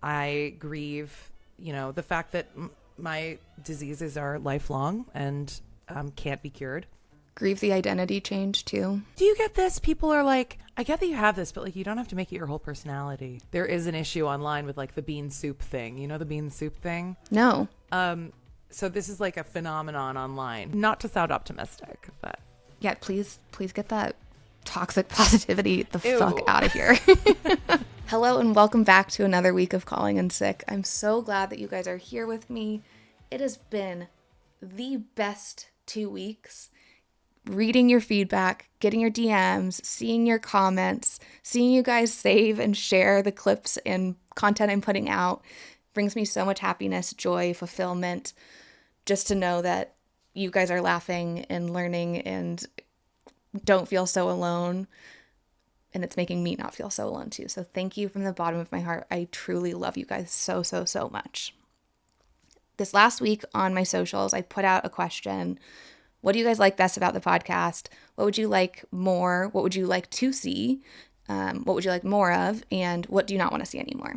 I grieve, the fact that my diseases are lifelong and can't be cured. Grieve the identity change too. Do you get this? People are like, I get that you have this, but like you don't have to make it your whole personality. There is an issue online with like the bean soup thing. You know the bean soup thing? No. So this is like a phenomenon online. Not to sound optimistic, but yeah, please get that toxic positivity the Ew. fuck out of here. Hello and welcome back to another week of Calling in Sick. I'm so glad that you guys are here with me. It has been the best 2 weeks. Reading your feedback, getting your DMs, seeing your comments, seeing you guys save and share the clips and content I'm putting out brings me so much happiness, joy, fulfillment, just to know that you guys are laughing and learning and don't feel so alone. And it's making me not feel so alone too. So thank you from the bottom of my heart. I truly love you guys so much. This last week on my socials, I put out a question. What do you guys like best about the podcast? What would you like more? What would you like to see? What would you like more of? And what do you not want to see anymore?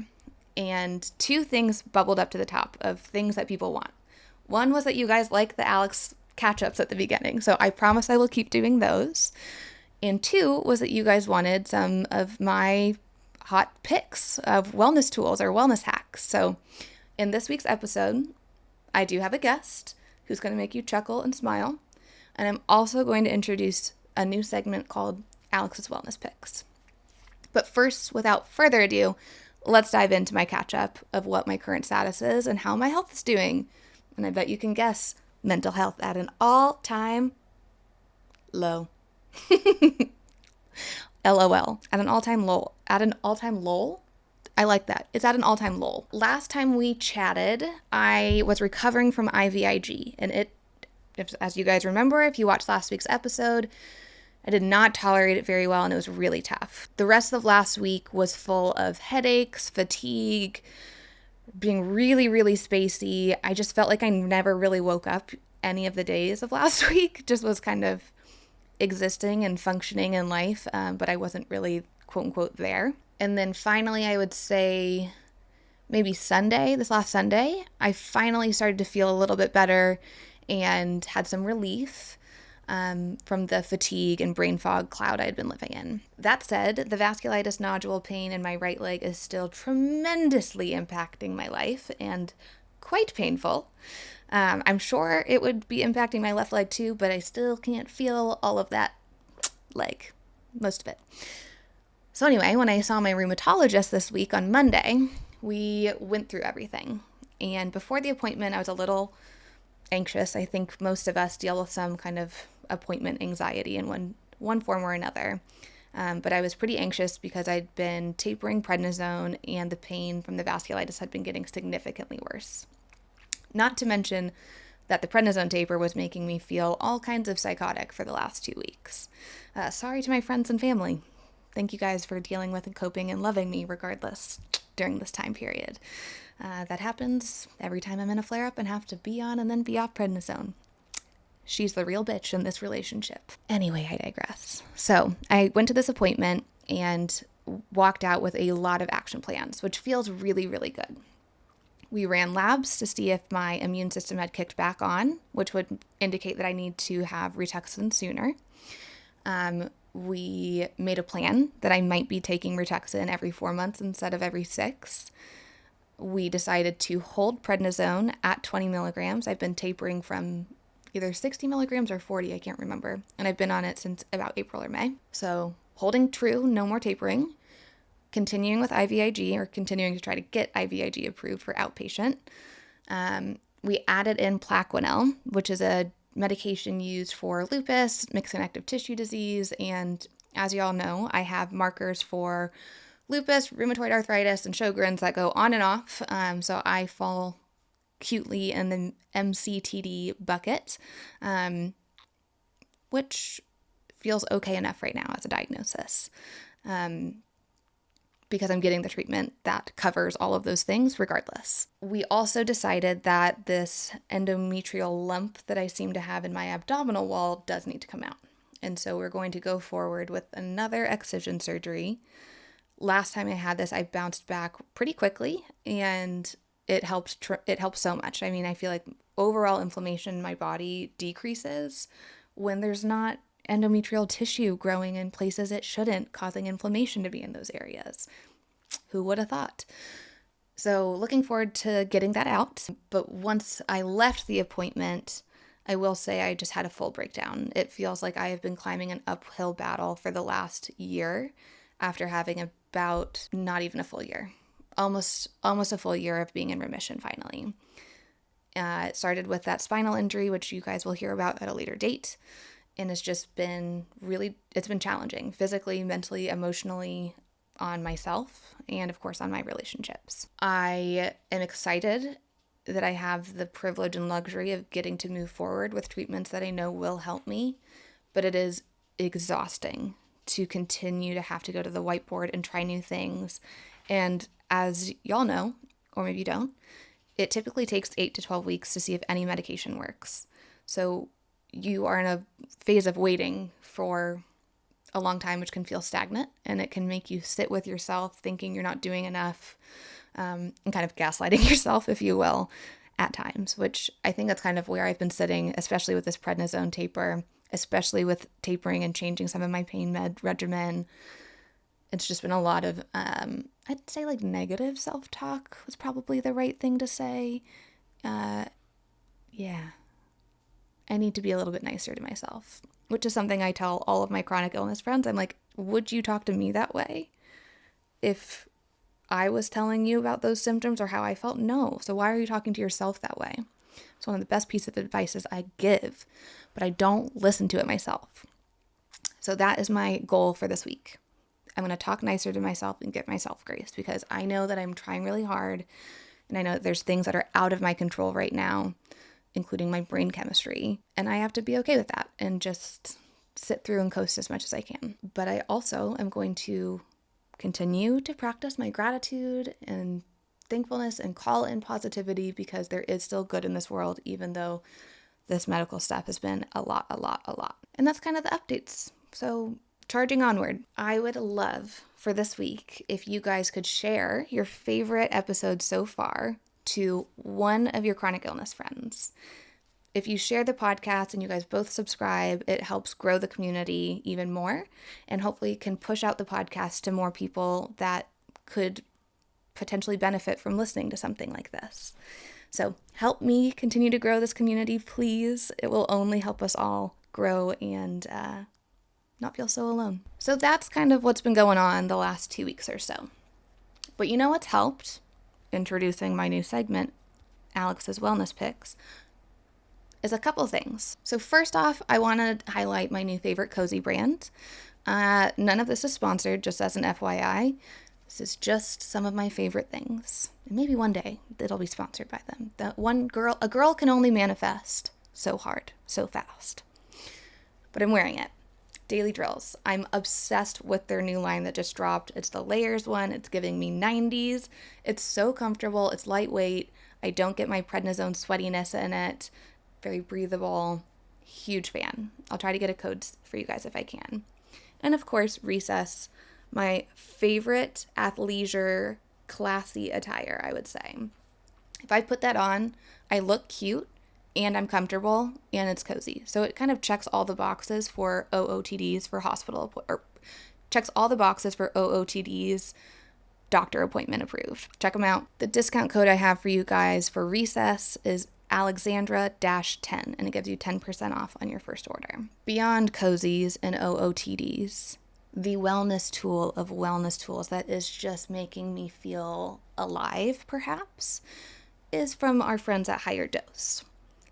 And 2 things bubbled up to the top of things that people want. One was that you guys like the Alex catch-ups at the beginning. So I promise I will keep doing those. And 2 was that you guys wanted some of my hot picks of wellness tools or wellness hacks. So in this week's episode, I do have a guest who's going to make you chuckle and smile. And I'm also going to introduce a new segment called Alex's Wellness Picks. But first, without further ado, let's dive into my catch-up of what my current status is and how my health is doing. And I bet you can guess, mental health at an all-time low. LOL. At an all-time low. At an all-time low? I like that. It's at an all-time low. Last time we chatted, I was recovering from IVIG, and as you guys remember, if you watched last week's episode, I did not tolerate it very well, and it was really tough. The rest of last week was full of headaches, fatigue, being really spacey. I just felt like I never really woke up any of the days of last week. Just was kind of existing and functioning in life, but I wasn't really quote-unquote there. And then finally, I would say maybe this last Sunday, I finally started to feel a little bit better and had some relief from the fatigue and brain fog cloud I had been living in. That said, the vasculitis nodule pain in my right leg is still tremendously impacting my life and quite painful. I'm sure it would be impacting my left leg too, but I still can't feel all of that leg, most of it. So anyway, when I saw my rheumatologist this week on Monday, we went through everything. And before the appointment, I was a little anxious. I think most of us deal with some kind of appointment anxiety in one form or another. But I was pretty anxious because I'd been tapering prednisone and the pain from the vasculitis had been getting significantly worse. Not to mention that the prednisone taper was making me feel all kinds of psychotic for the last 2 weeks. Sorry to my friends and family. Thank you guys for dealing with and coping and loving me regardless during this time period. That happens every time I'm in a flare-up and have to be on and then be off prednisone. She's the real bitch in this relationship. Anyway, I digress. So I went to this appointment and walked out with a lot of action plans, which feels really good. We ran labs to see if my immune system had kicked back on, which would indicate that I need to have Rituxan sooner. We made a plan that I might be taking Rituxan every 4 months instead of every 6. We decided to hold prednisone at 20 milligrams. I've been tapering from either 60 milligrams or 40, I can't remember. And I've been on it since about April or May. So holding true, no more tapering. Continuing with IVIG, or continuing to try to get IVIG approved for outpatient. We added in Plaquenil, which is a medication used for lupus, mixed connective tissue disease, and as you all know, I have markers for lupus, rheumatoid arthritis, and Sjogren's that go on and off, so I fall cutely in the MCTD bucket, which feels okay enough right now as a diagnosis, because I'm getting the treatment that covers all of those things regardless. We also decided that this endometrial lump that I seem to have in my abdominal wall does need to come out. And so we're going to go forward with another excision surgery Last time I had this, I bounced back pretty quickly, and it helped so much. I mean, I feel like overall inflammation in my body decreases when there's not endometrial tissue growing in places it shouldn't, causing inflammation to be in those areas. Who would have thought? So looking forward to getting that out. But once I left the appointment, I will say I just had a full breakdown. It feels like I have been climbing an uphill battle for the last year after having about not even a full year. Almost a full year of being in remission finally. It started with that spinal injury, which you guys will hear about at a later date. And it's just been it's been challenging physically, mentally, emotionally, on myself, and of course on my relationships. I am excited that I have the privilege and luxury of getting to move forward with treatments that I know will help me, but it is exhausting to continue to have to go to the whiteboard and try new things. And as y'all know, or maybe you don't, it typically takes 8 to 12 weeks to see if any medication works. So you are in a phase of waiting for a long time, which can feel stagnant, and it can make you sit with yourself thinking you're not doing enough, and kind of gaslighting yourself, if you will, at times, which I think that's kind of where I've been sitting, especially with this prednisone taper, especially with tapering and changing some of my pain med regimen. It's just been a lot of, I'd say like negative self-talk was probably the right thing to say. Yeah, I need to be a little bit nicer to myself, which is something I tell all of my chronic illness friends. I'm like, would you talk to me that way if I was telling you about those symptoms or how I felt? No. So why are you talking to yourself that way? It's one of the best pieces of advice I give, but I don't listen to it myself. So that is my goal for this week. I'm going to talk nicer to myself and give myself grace, because I know that I'm trying really hard, and I know that there's things that are out of my control right now, including my brain chemistry, and I have to be okay with that and just sit through and coast as much as I can. But I also am going to continue to practice my gratitude and thankfulness and call in positivity, because there is still good in this world, even though this medical stuff has been a lot. And that's kind of the updates. So charging onward. I would love for this week if you guys could share your favorite episode so far to one of your chronic illness friends. If you share the podcast and you guys both subscribe, it helps grow the community even more, and hopefully can push out the podcast to more people that could potentially benefit from listening to something like this. So help me continue to grow this community, please. It will only help us all grow and not feel so alone. So that's kind of what's been going on the last 2 weeks or so. But you know what's helped? Introducing my new segment, Alex's Wellness Picks, is a couple things. So first off, I want to highlight my new favorite cozy brand. None of this is sponsored, just as an FYI. This is just some of my favorite things. And maybe one day it'll be sponsored by them. A girl can only manifest so hard, so fast. But I'm wearing it. Daily Drills. I'm obsessed with their new line that just dropped. It's the layers one. It's giving me 90s. It's so comfortable. It's lightweight. I don't get my prednisone sweatiness in it. Very breathable. Huge fan. I'll try to get a code for you guys if I can. And of course, Recess. My favorite athleisure, classy attire, I would say. If I put that on, I look cute, and I'm comfortable, and it's cozy. So it kind of checks all the boxes for OOTDs for checks all the boxes for OOTDs, doctor appointment approved. Check them out. The discount code I have for you guys for Recess is Alexandra-10, and it gives you 10% off on your first order. Beyond cozies and OOTDs, the wellness tool of wellness tools that is just making me feel alive, perhaps, is from our friends at Higher Dose.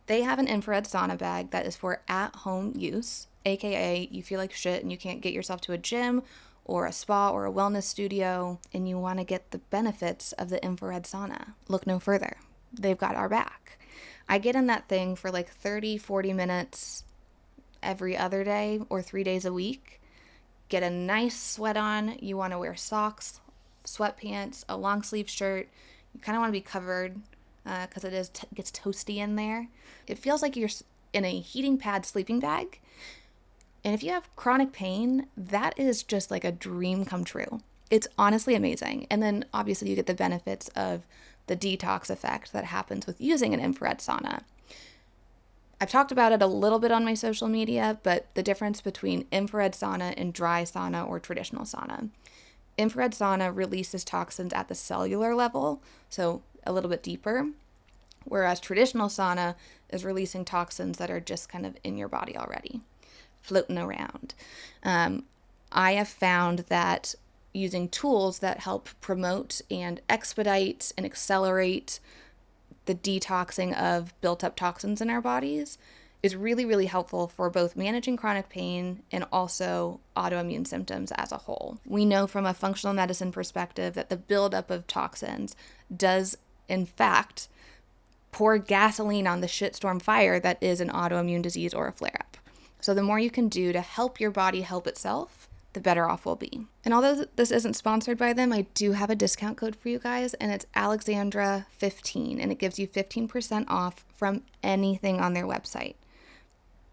They have an infrared sauna bag that is for at-home use, aka you feel like shit and you can't get yourself to a gym or a spa or a wellness studio, and you want to get the benefits of the infrared sauna. Look no further. They've got our back. I get in that thing for like 30, 40 minutes every other day or 3 days a week. Get a nice sweat on. You want to wear socks, sweatpants, a long sleeve shirt. You kind of want to be covered because it gets toasty in there. It feels like you're in a heating pad sleeping bag. And if you have chronic pain, that is just like a dream come true. It's honestly amazing. And then obviously you get the benefits of the detox effect that happens with using an infrared sauna. I've talked about it a little bit on my social media, but the difference between infrared sauna and dry sauna or traditional sauna. Infrared sauna releases toxins at the cellular level, so a little bit deeper, whereas traditional sauna is releasing toxins that are just kind of in your body already, floating around. I have found that using tools that help promote and expedite and accelerate the detoxing of built-up toxins in our bodies is really, really helpful for both managing chronic pain and also autoimmune symptoms as a whole. We know from a functional medicine perspective that the buildup of toxins does, in fact, pour gasoline on the shitstorm fire that is an autoimmune disease or a flare-up. So the more you can do to help your body help itself, the better off we'll be. And although this isn't sponsored by them, I do have a discount code for you guys, and it's Alexandra 15, and it gives you 15% off from anything on their website.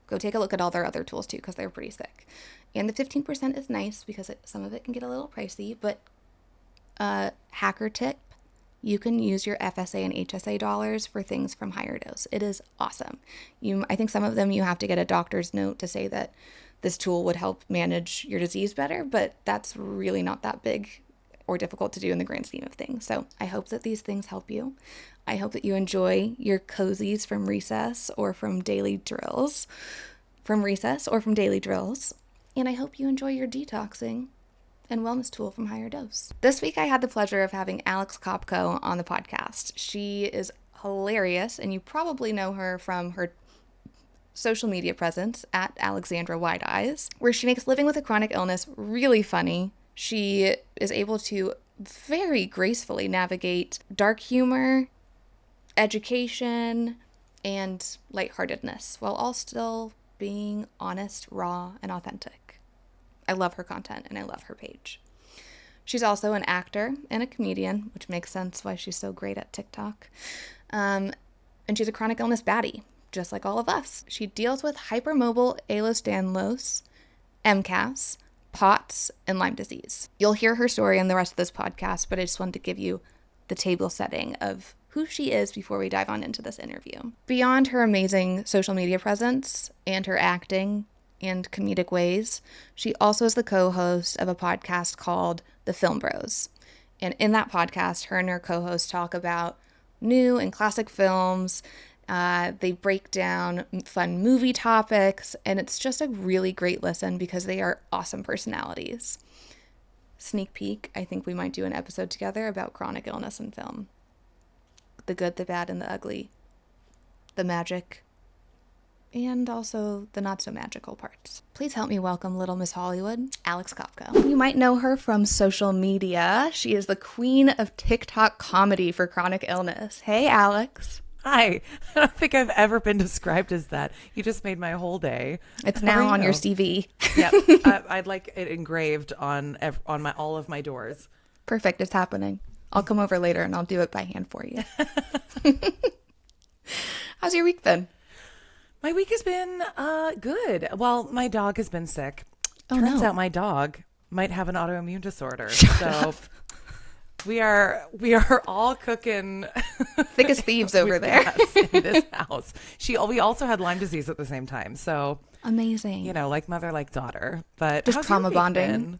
Go take a look at all their other tools too, because they're pretty sick. And the 15% is nice because some of it can get a little pricey, but hacker tip, you can use your FSA and HSA dollars for things from Higher Dose. It is awesome. I think some of them you have to get a doctor's note to say that this tool would help manage your disease better, but that's really not that big or difficult to do in the grand scheme of things. So I hope that these things help you. I hope that you enjoy your cozies from recess or from daily drills. And I hope you enjoy your detoxing and wellness tool from Higher Dose. This week I had the pleasure of having Alex Kopka on the podcast. She is hilarious, and you probably know her from her social media presence at Alexandra Wide Eyes, where she makes living with a chronic illness really funny. She is able to very gracefully navigate dark humor, education, and lightheartedness, while all still being honest, raw, and authentic. I love her content, and I love her page. She's also an actor and a comedian, which makes sense why she's so great at TikTok. And she's a chronic illness baddie, just like all of us. She deals with hypermobile Ehlers-Danlos, MCAS, POTS, and Lyme disease. You'll hear her story in the rest of this podcast, but I just wanted to give you the table setting of who she is before we dive on into this interview. Beyond her amazing social media presence and her acting and comedic ways, she also is the co-host of a podcast called The Film Bros. And in that podcast, her and her co-host talk about new and classic films. They break down fun movie topics, and it's just a really great listen because they are awesome personalities. Sneak peek, I think we might do an episode together about chronic illness and film. The good, the bad, and the ugly. The magic, and also the not so magical parts. Please help me welcome Little Miss Hollywood, Alex Kopka. You might know her from social media. She is the queen of TikTok comedy for chronic illness. Hey, Alex. Hi. I don't think I've ever been described as that. You just made my whole day. It's now on your CV. Yep. I'd like it engraved on all of my doors. Perfect. It's happening. I'll come over later and I'll do it by hand for you. How's your week been? My week has been good. Well, my dog has been sick. Oh, Turns no. out my dog might have an autoimmune disorder. Shut up. We are all cooking thick as thieves over with there gas in this house. We also had Lyme disease at the same time. So amazing. like mother, like daughter. But Just how's trauma your week bonding.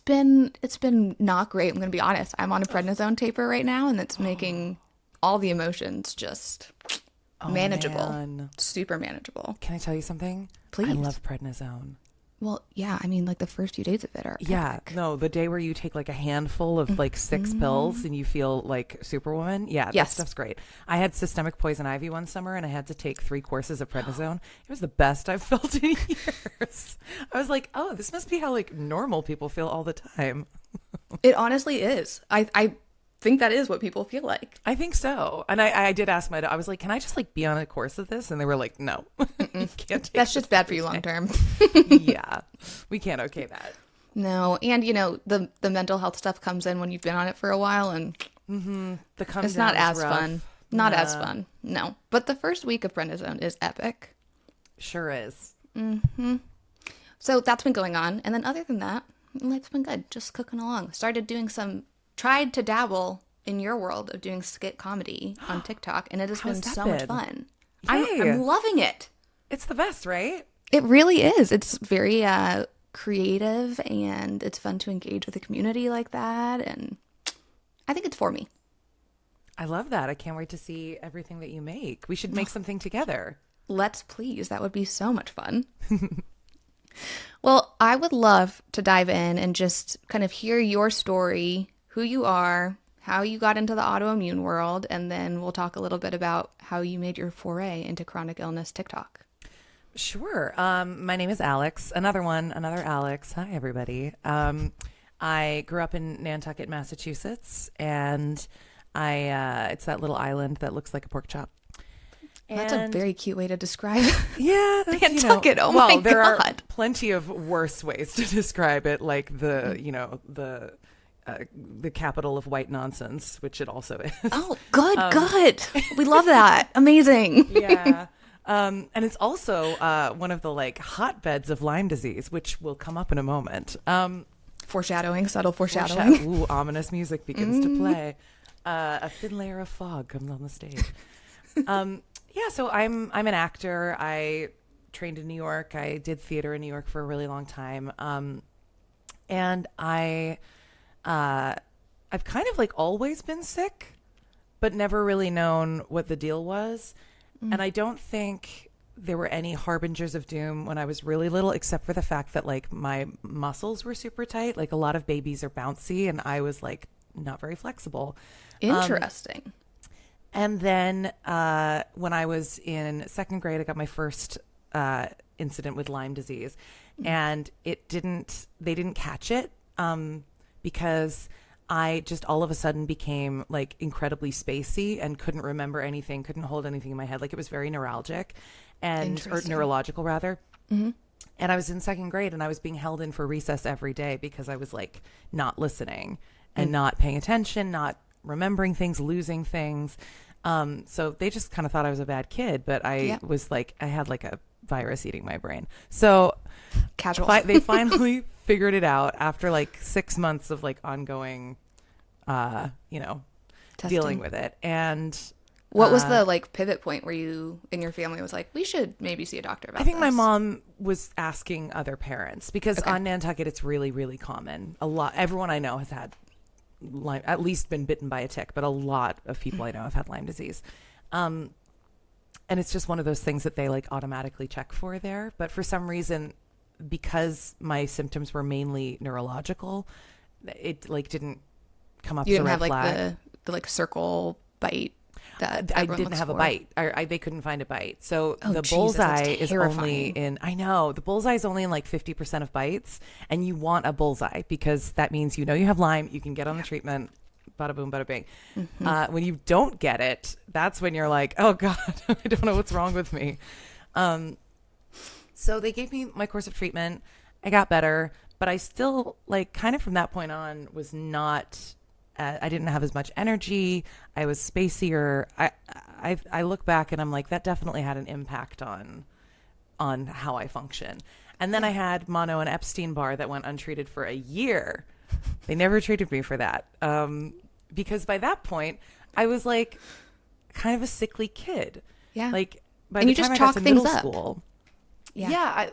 been? It's been not great. I'm going to be honest. I'm on a prednisone taper right now, and it's making all the emotions just manageable. Man. Super manageable. Can I tell you something? Please. I love prednisone. Well, yeah, I mean, like the first few days of it are Yeah, epic. no, the day where you take like a handful of like 6 pills and you feel like Superwoman. Yeah, Yes. that stuff's great. I had systemic poison ivy one summer and I had to take 3 courses of prednisone. It was the best I've felt in years. I was like, oh, this must be how like normal people feel all the time. It honestly is. I think that is what people feel like. I think so. And I did ask I was like, can I just like be on a course of this? And they were like, no, you can't take That's just this bad for you every long day." term. Yeah, we can't okay that. No, and the mental health stuff comes in when you've been on it for a while, and The come it's not down is as rough. fun. Not as Nah. fun. No. But the first week of prednisone is epic. Sure is. So that's been going on. And then other than that, Life's been good. Just cooking along. Tried to dabble in your world of doing skit comedy on TikTok, and it has been so much fun. I'm loving it. It's the best, right? It really is. It's very creative, and it's fun to engage with the community like that, and I think it's for me. I love that. I can't wait to see everything that you make. We should make something together. Let's please. That would be so much fun. Well, I would love to dive in and just kind of hear your story, who you are, how you got into the autoimmune world, and then we'll talk a little bit about how you made your foray into chronic illness TikTok. Sure. My name is Alex. Another Alex. Hi, everybody. I grew up in Nantucket, Massachusetts, and it's that little island that looks like a pork chop. That's a very cute way to describe yeah, Nantucket. Oh my God. There are plenty of worse ways to describe it, like the capital of white nonsense, which it also is. Oh, good. We love that. Amazing. Yeah. And it's also one of the like hotbeds of Lyme disease, which will come up in a moment. Foreshadowing, subtle foreshadowing. Ooh, ominous music begins to play. A thin layer of fog comes on the stage. Yeah, so I'm an actor. I trained in New York. I did theater in New York for a really long time. And I've kind of like always been sick, but never really known what the deal was. And I don't think there were any harbingers of doom when I was really little, except for the fact that like my muscles were super tight. Like a lot of babies are bouncy, and I was like not very flexible. Interesting. And then when I was in second grade, I got my first incident with Lyme disease, and they didn't catch it because I just all of a sudden became like incredibly spacey and couldn't remember anything, couldn't hold anything in my head. Like it was very neuralgic or neurological rather. Mm-hmm. And I was in second grade, and I was being held in for recess every day because I was like not listening and not paying attention, not remembering things, losing things. So they just kind of thought I was a bad kid, but I was like, I had like a virus eating my brain. So casual. They finally figured it out after like 6 months of like ongoing, dealing with it. And what was the like pivot point where you and your family was like, we should maybe see a doctor about this? I think my mom was asking other parents because on Nantucket, it's really, really common. Everyone I know has had Lyme, at least been bitten by a tick, but a lot of people I know have had Lyme disease. And it's just one of those things that they like automatically check for there. But for some reason, because my symptoms were mainly neurological, it like didn't come up you as a didn't red have like flag. the like circle bite that I everyone didn't looks have for. a bite. They couldn't find a bite. So the Jesus, bullseye that's is terrifying. only in, I know, the bullseye is only in like 50% of bites, and you want a bullseye because that means you have Lyme, you can get on the treatment, bada boom, bada bing. Mm-hmm. When you don't get it, that's when you're like, oh God, I don't know what's wrong with me. So they gave me my course of treatment. I got better, but I still like kind of from that point on was not, I didn't have as much energy. I was spacier. I look back and I'm like, that definitely had an impact on how I function. And then I had mono and Epstein-Barr that went untreated for a year. They never treated me for that. Because by that point I was like kind of a sickly kid. Yeah. Like by and the you time just I got chalk to things middle up. school. Yeah.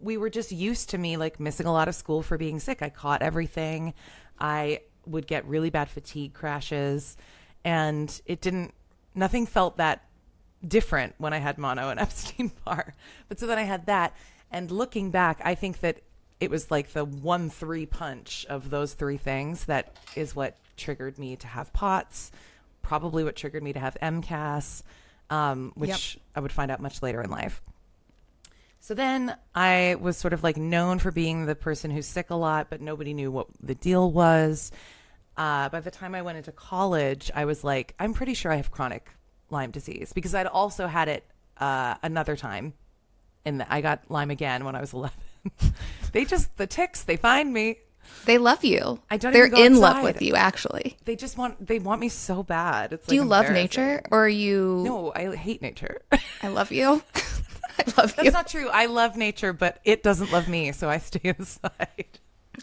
We were just used to me like missing a lot of school for being sick. I caught everything. I would get really bad fatigue crashes, and nothing felt that different when I had mono and Epstein-Barr. But so then I had that, and looking back, I think that it was like the 1-3 punch of those three things that is what triggered me to have POTS, probably what triggered me to have MCAS, which I would find out much later in life. So then I was sort of like known for being the person who's sick a lot, but nobody knew what the deal was. By the time I went into college, I was like, I'm pretty sure I have chronic Lyme disease because I'd also had it another time. And I got Lyme again when I was 11. The ticks, they find me. They love you. They're in love with you, actually. They want me so bad. It's Do you love nature, or are you? No, I hate nature. I love you. I love you. That's not true. I love nature, but it doesn't love me, so I stay inside.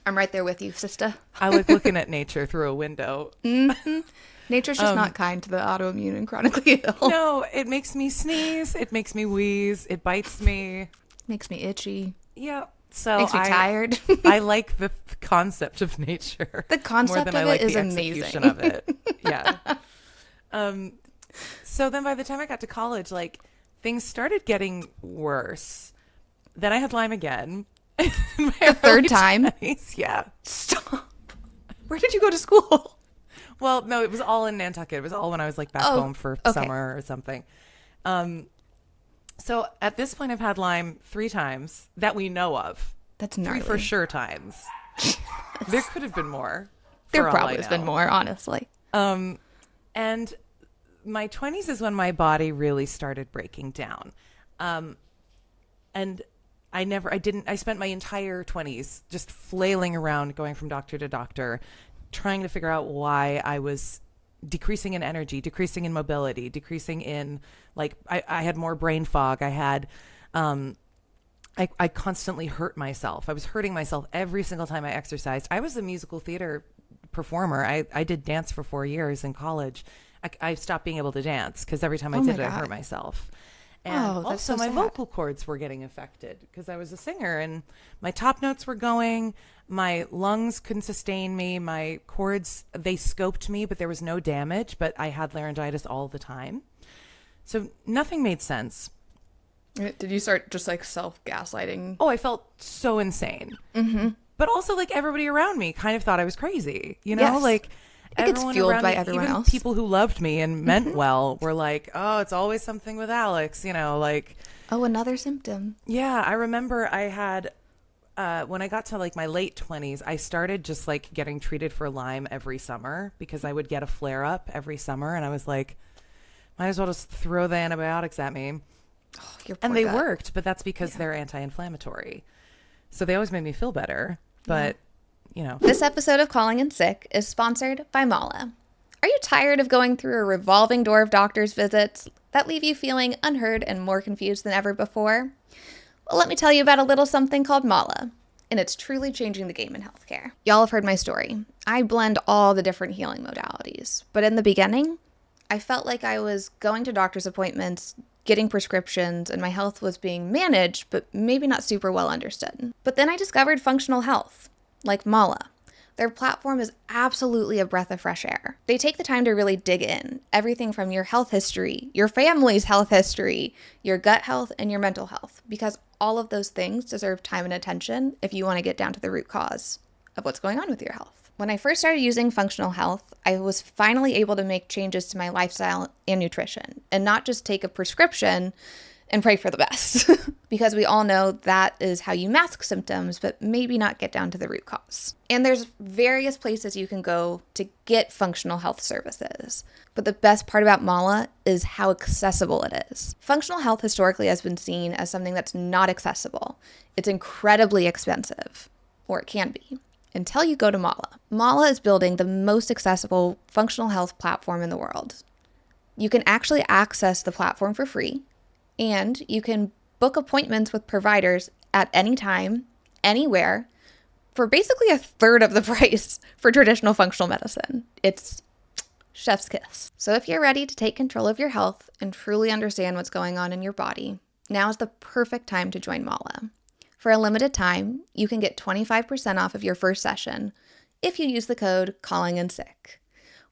I'm right there with you, sister. I like looking at nature through a window. Nature's just not kind to the autoimmune and chronically ill. No, it makes me sneeze. It makes me wheeze. It bites me. Makes me itchy. Yeah. So Makes me tired. I like the concept of nature. The concept more than of I like it is the amazing. execution of it. Yeah. So then by the time I got to college, like things started getting worse. Then I had Lyme again. The third time? 20s. Yeah. Stop. Where did you go to school? Well, no, it was all in Nantucket. It was all when I was like back home for summer or something. So at this point, I've had Lyme 3 times that we know of. That's 3 gnarly. for sure times. There could have been more. There probably has been more, honestly. And my 20s is when my body really started breaking down. And I spent my entire 20s just flailing around, going from doctor to doctor, trying to figure out why I was decreasing in energy, decreasing in mobility, decreasing in, like, I had more brain fog. I had, I constantly hurt myself. I was hurting myself every single time I exercised. I was a musical theater performer. I did dance for 4 years in college. I stopped being able to dance because every time I did it, I hurt myself. And also my vocal cords were getting affected because I was a singer and my top notes were going. My lungs couldn't sustain me. My cords, they scoped me, but there was no damage, but I had laryngitis all the time. So nothing made sense. Did you start just like self-gaslighting? Oh, I felt so insane. Mm-hmm. But also like everybody around me kind of thought I was crazy, you know, yes. like it gets fueled by everyone even else. People who loved me and meant well were like, oh, it's always something with Alex, you know, like. Oh, another symptom. Yeah. I remember I had, when I got to like my late 20s, I started just like getting treated for Lyme every summer because I would get a flare up every summer. And I was like, might as well just throw the antibiotics at me. Oh, and they worked, but that's because they're anti-inflammatory. So they always made me feel better. But, you know. This episode of Calling in Sick is sponsored by Mala. Are you tired of going through a revolving door of doctor's visits that leave you feeling unheard and more confused than ever before? Well, let me tell you about a little something called Mala, and it's truly changing the game in healthcare. Y'all have heard my story. I blend all the different healing modalities, but in the beginning, I felt like I was going to doctor's appointments, getting prescriptions, and my health was being managed, but maybe not super well understood. But then I discovered functional health, like Mala. Their platform is absolutely a breath of fresh air. They take the time to really dig in, everything from your health history, your family's health history, your gut health, and your mental health, because all of those things deserve time and attention if you want to get down to the root cause of what's going on with your health. When I first started using functional health, I was finally able to make changes to my lifestyle and nutrition, and not just take a prescription and pray for the best. Because we all know that is how you mask symptoms, but maybe not get down to the root cause. And there's various places you can go to get functional health services. But the best part about Mala is how accessible it is. Functional health historically has been seen as something that's not accessible. It's incredibly expensive, or it can be, until you go to Mala. Mala is building the most accessible functional health platform in the world. You can actually access the platform for free, and you can book appointments with providers at any time, anywhere, for basically a third of the price for traditional functional medicine. It's chef's kiss. So if you're ready to take control of your health and truly understand what's going on in your body, now is the perfect time to join Mala. For a limited time, you can get 25% off of your first session if you use the code CallingInSick.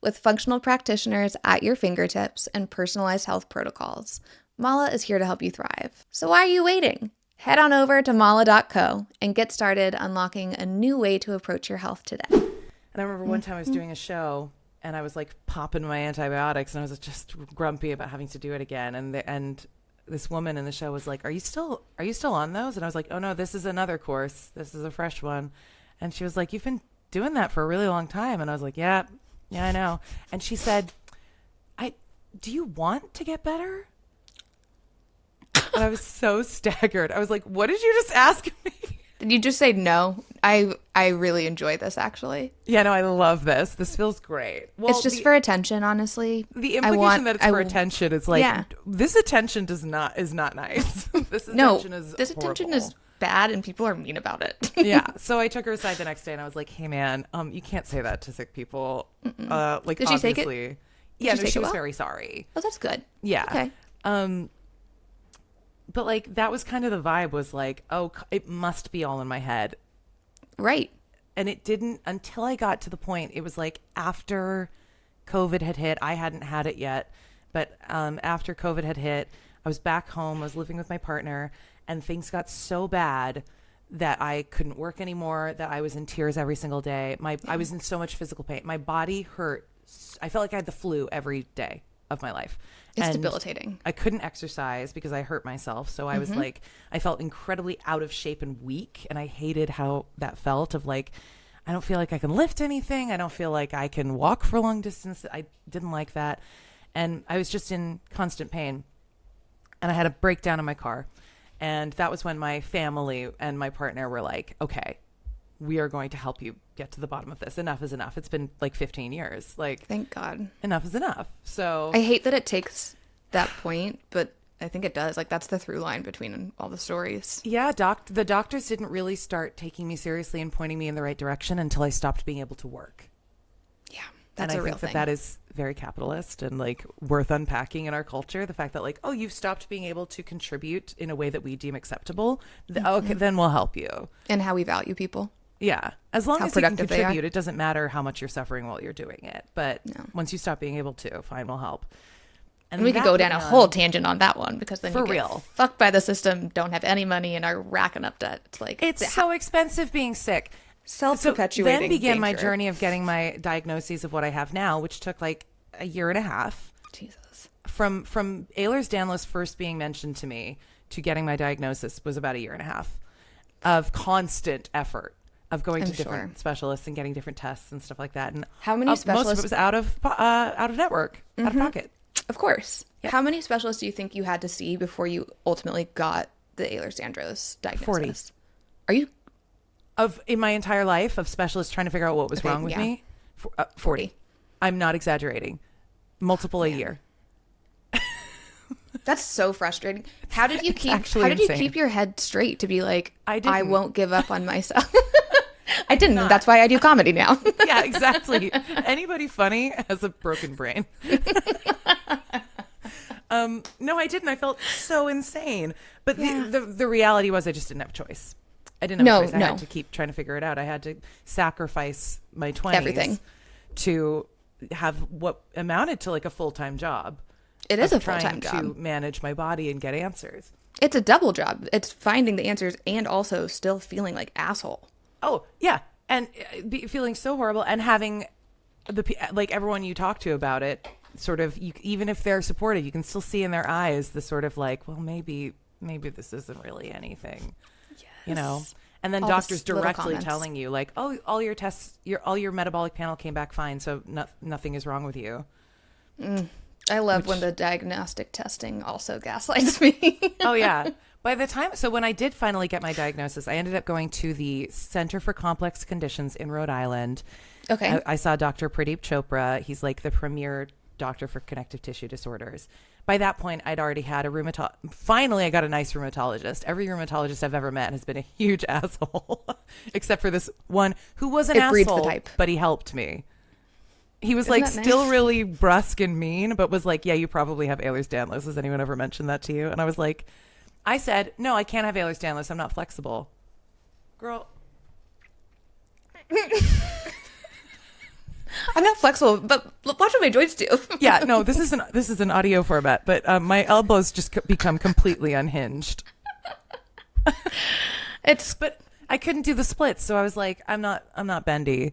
With functional practitioners at your fingertips and personalized health protocols, Mala is here to help you thrive. So why are you waiting? Head on over to mala.co and get started unlocking a new way to approach your health today. And I remember one time I was doing a show and I was like popping my antibiotics and I was just grumpy about having to do it again. And this woman in the show was like, are you still on those? And I was like, oh no, this is another course. This is a fresh one. And she was like, you've been doing that for a really long time. And I was like, yeah, I know. And she said, do you want to get better? And I was so staggered. I was like, what did you just ask me? Did you just say no? I really enjoy this, actually. Yeah, no, I love this. This feels great. Well, it's just for attention, honestly. The implication that it's for attention is like, this attention is not nice. This attention is this horrible. attention is bad and people are mean about it. Yeah. So I took her aside the next day and I was like, hey man, you can't say that to sick people. Like, Did she take it? obviously. Yeah, she no, take she it was well? very sorry. Oh, that's good. Yeah. Okay. But like that was kind of the vibe, was like, oh, it must be all in my head. Right. And it didn't until I got to the point. It was like after COVID had hit. I hadn't had it yet, but after COVID had hit, I was back home. I was living with my partner, and things got so bad that I couldn't work anymore, that I was in tears every single day. I was in so much physical pain. My body hurt. I felt like I had the flu every day of my life. It's And debilitating. I couldn't exercise because I hurt myself. So I was like, I felt incredibly out of shape and weak. And I hated how that felt, of like, I don't feel like I can lift anything. I don't feel like I can walk for long distance. I didn't like that. And I was just in constant pain. And I had a breakdown in my car. And that was when my family and my partner were like, okay, we are going to help you get to the bottom of this. Enough is enough. It's been like 15 years. Like, Thank God. enough is enough. So I hate that it takes that point, but I think it does. Like, that's the through line between all the stories. yeah, the doctors didn't really start taking me seriously and pointing me in the right direction until I stopped being able to work. Yeah, that's and a I real think thing. that is very capitalist and like worth unpacking in our culture. The fact that like, oh, you've stopped being able to contribute in a way that we deem acceptable. Okay, then we'll help you. And how we value people. Yeah. As long How as you can productive they are. contribute, it doesn't matter how much you're suffering while you're doing it. But once you stop being able to, fine, we'll help. And we could that go down went a on whole tangent on that one, because then For you get real. fucked by the system, don't have any money, and are racking up debt. It's like, It's so expensive being sick. self-perpetuating. Then began my danger. journey of getting my diagnoses of what I have now, which took like a year and a half. Jesus. From Ehlers-Danlos first being mentioned to me to getting my diagnosis was about a year and a half of constant effort of going to different sure. specialists and getting different tests and stuff like that. And How many most of specialists- it was out of network, out of pocket. Of course. How many specialists do you think you had to see before you ultimately got the Ehlers-Danlos diagnosis? 40. Are you In my entire life of specialists trying to figure out what was Okay, wrong with yeah. me, 40. I'm not exaggerating. Multiple a year. That's so frustrating. How did you keep actually how did you insane. keep your head straight to be like, I I didn't. won't give up on myself? I didn't. That's why I do comedy now. Yeah, exactly. Anybody funny has a broken brain. No, I didn't. I felt so insane. But Yeah. the reality was I just didn't have a choice. I didn't have a choice. I No. had to keep trying to figure it out. I had to sacrifice my 20s Everything. to have what amounted to like a full-time job. It is of a full-time trying to job. manage my body and get answers. It's a double job. It's finding the answers and also still feeling like asshole. Oh, yeah. And feeling so horrible and having like everyone you talk to about it, sort of, even if they're supportive, you can still see in their eyes the sort of like, well, maybe this isn't really anything, you know? And then All the doctors little directly comments. telling you like, oh, all your tests, all your metabolic panel came back fine. So nothing is wrong with you. I love when the diagnostic testing also gaslights me. Oh yeah. So when I did finally get my diagnosis, I ended up going to the Center for Complex Conditions in Rhode Island. Okay. I saw Dr. Pradeep Chopra. He's like the premier doctor for connective tissue disorders. By that point, I'd already had a finally, I got a nice rheumatologist. Every rheumatologist I've ever met has been a huge asshole, except for this one who was an It breeds the asshole, type. but he helped me. He was Isn't like that still nice? really brusque and mean, but was like, yeah, you probably have Ehlers-Danlos. Has anyone ever mentioned that to you? And I was like, I said, no, I can't have Ehlers-Danlos. I'm not flexible. Girl. I'm not flexible, but watch what my joints do. Yeah, no, this is an audio format, but my elbows just become completely unhinged. But I couldn't do the splits, so I was like, I'm not bendy.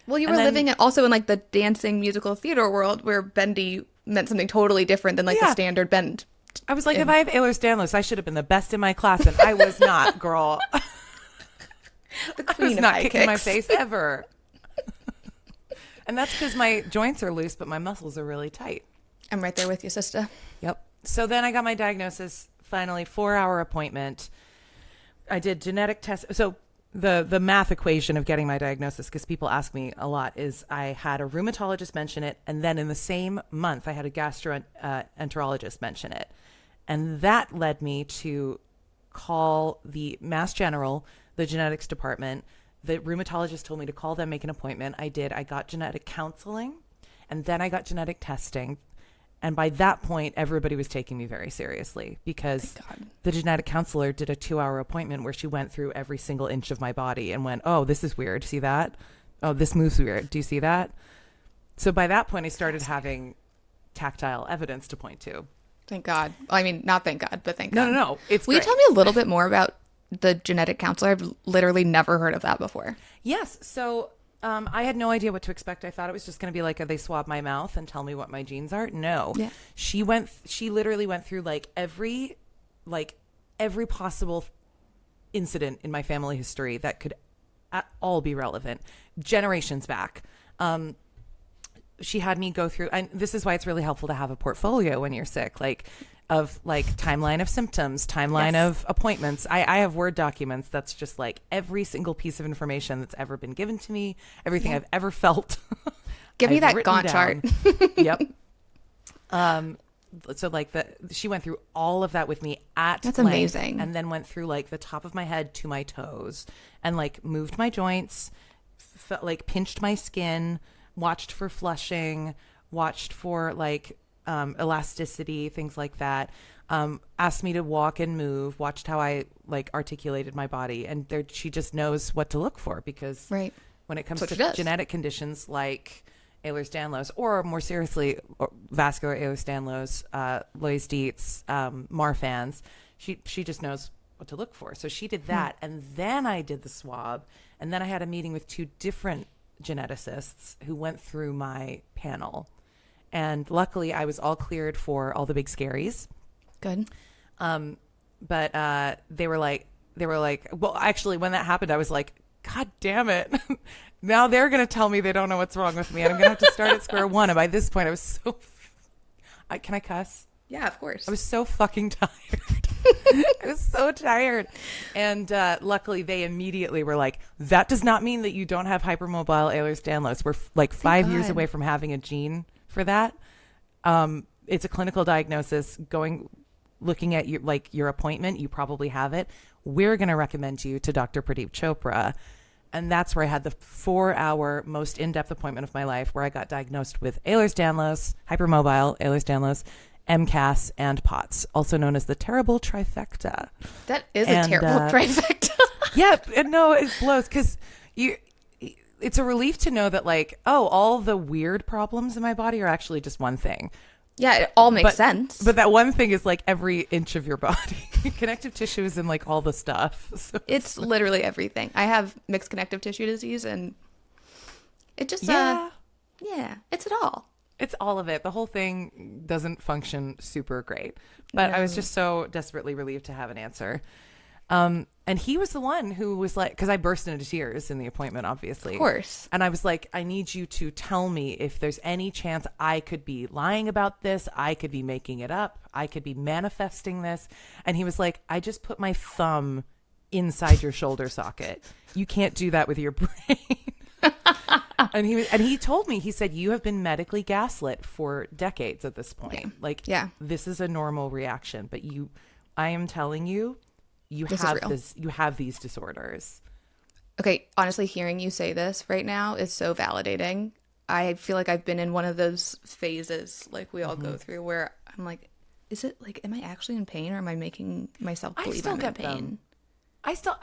Well, you And were then- living also in like the dancing musical theater world where bendy meant something totally different than like the Yeah. standard bend. I was like, if I have Ehlers-Danlos, I should have been the best in my class, and I was not, girl. The I queen was of not high kicking my kicks. face ever. And that's because my joints are loose, but my muscles are really tight. I'm right there with you, sister. Yep. So then I got my diagnosis, finally, 4-hour appointment. I did genetic tests. So the math equation of getting my diagnosis, because people ask me a lot, is I had a rheumatologist mention it, and then in the same month, I had a gastroenterologist mention it. And that led me to call the Mass General, the genetics department. The rheumatologist told me to call them, make an appointment. I did. I got genetic counseling, and then I got genetic testing. And by that point, everybody was taking me very seriously because the genetic counselor did a 2-hour appointment where she went through every single inch of my body and went, oh, this is weird. See that? Oh, this moves weird. Do you see that? So by that point, I started having tactile evidence to point to. Thank God. I mean, not thank God, but thank God. No. It's Will you tell me a little bit more about the genetic counselor? I've literally never heard of that before. Yes. So I had no idea what to expect. I thought it was just going to be like, they swab my mouth and tell me what my genes are. No. Yeah. She literally went through every possible incident in my family history that could at all be relevant generations back. She had me go through, and this is why it's really helpful to have a portfolio when you're sick, timeline of symptoms, timeline of appointments. I have Word documents that's just every single piece of information that's ever been given to me, everything I've ever felt. Give me that Gantt chart. Yep. So she went through all of that with me at That's length, amazing. and then went through the top of my head to my toes and moved my joints, pinched my skin, watched for flushing, watched for elasticity, things like that. Asked me to walk and move, watched how I articulated my body, and she just knows what to look for because when it comes to genetic conditions like Ehlers-Danlos, or more seriously, vascular Ehlers-Danlos, Loeys-Dietz, Marfan's, she just knows what to look for. So she did that, and then I did the swab, and then I had a meeting with 2 different geneticists who went through my panel, and luckily I was all cleared for all the big scaries. Good. But they were like, well, actually, when that happened, I was like, God damn it. Now they're going to tell me they don't know what's wrong with me, and I'm going to have to start at square one. And by this point, I was so, can I cuss? Yeah, of course. I was so fucking tired. I was so tired. And luckily, they immediately were like, that does not mean that you don't have hypermobile Ehlers-Danlos. We're 5 years away from having a gene for that. It's a clinical diagnosis. Looking at your appointment, you probably have it. We're going to recommend you to Dr. Pradeep Chopra. And that's where I had the 4-hour most in-depth appointment of my life, where I got diagnosed with Ehlers-Danlos, hypermobile Ehlers-Danlos, MCAS, and POTS, also known as the terrible trifecta. That is a terrible trifecta. Yeah, no, it blows because it's a relief to know that all the weird problems in my body are actually just one thing. Yeah, it all makes sense. But that one thing is every inch of your body. Connective tissue is in all the stuff. So it's literally everything. I have mixed connective tissue disease, and it just it's it all. It's all of it. The whole thing doesn't function super great. But I was just so desperately relieved to have an answer. And he was the one who was because I burst into tears in the appointment, obviously. Of course. And I was like, I need you to tell me if there's any chance I could be lying about this. I could be making it up. I could be manifesting this. And he was like, I just put my thumb inside your shoulder socket. You can't do that with your brain. And he told me, he said, you have been medically gaslit for decades at this point. Okay. This is a normal reaction, but I am telling you, you have these disorders. Okay, honestly, hearing you say this right now is so validating. I feel like I've been in one of those phases we all go through where I'm like, is it am I actually in pain, or am I making myself believe I'm in pain? I go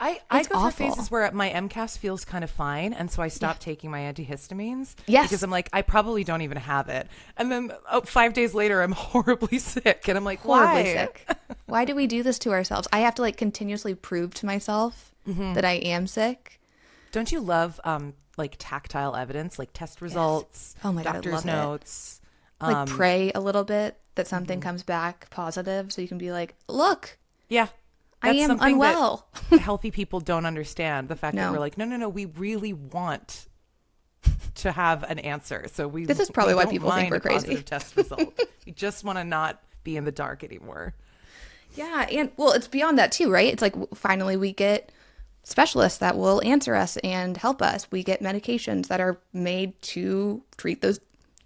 through phases where my MCAS feels kind of fine, and so I stop taking my antihistamines. Yes. Because I'm I probably don't even have it. And then 5 days later, I'm horribly sick, and I'm like, horribly why? sick. Why do we do this to ourselves? I have to continuously prove to myself that I am sick. Don't you love tactile evidence, test results, oh my God, doctor's notes? Pray a little bit that something comes back positive, so you can be like, look. Yeah. I am unwell. Healthy people don't understand the fact that we're no, we really want to have an answer. So this is probably why people think we're crazy. Positive test result. We just want to not be in the dark anymore. Yeah, and it's beyond that too, right? It's finally we get specialists that will answer us and help us. We get medications that are made to treat those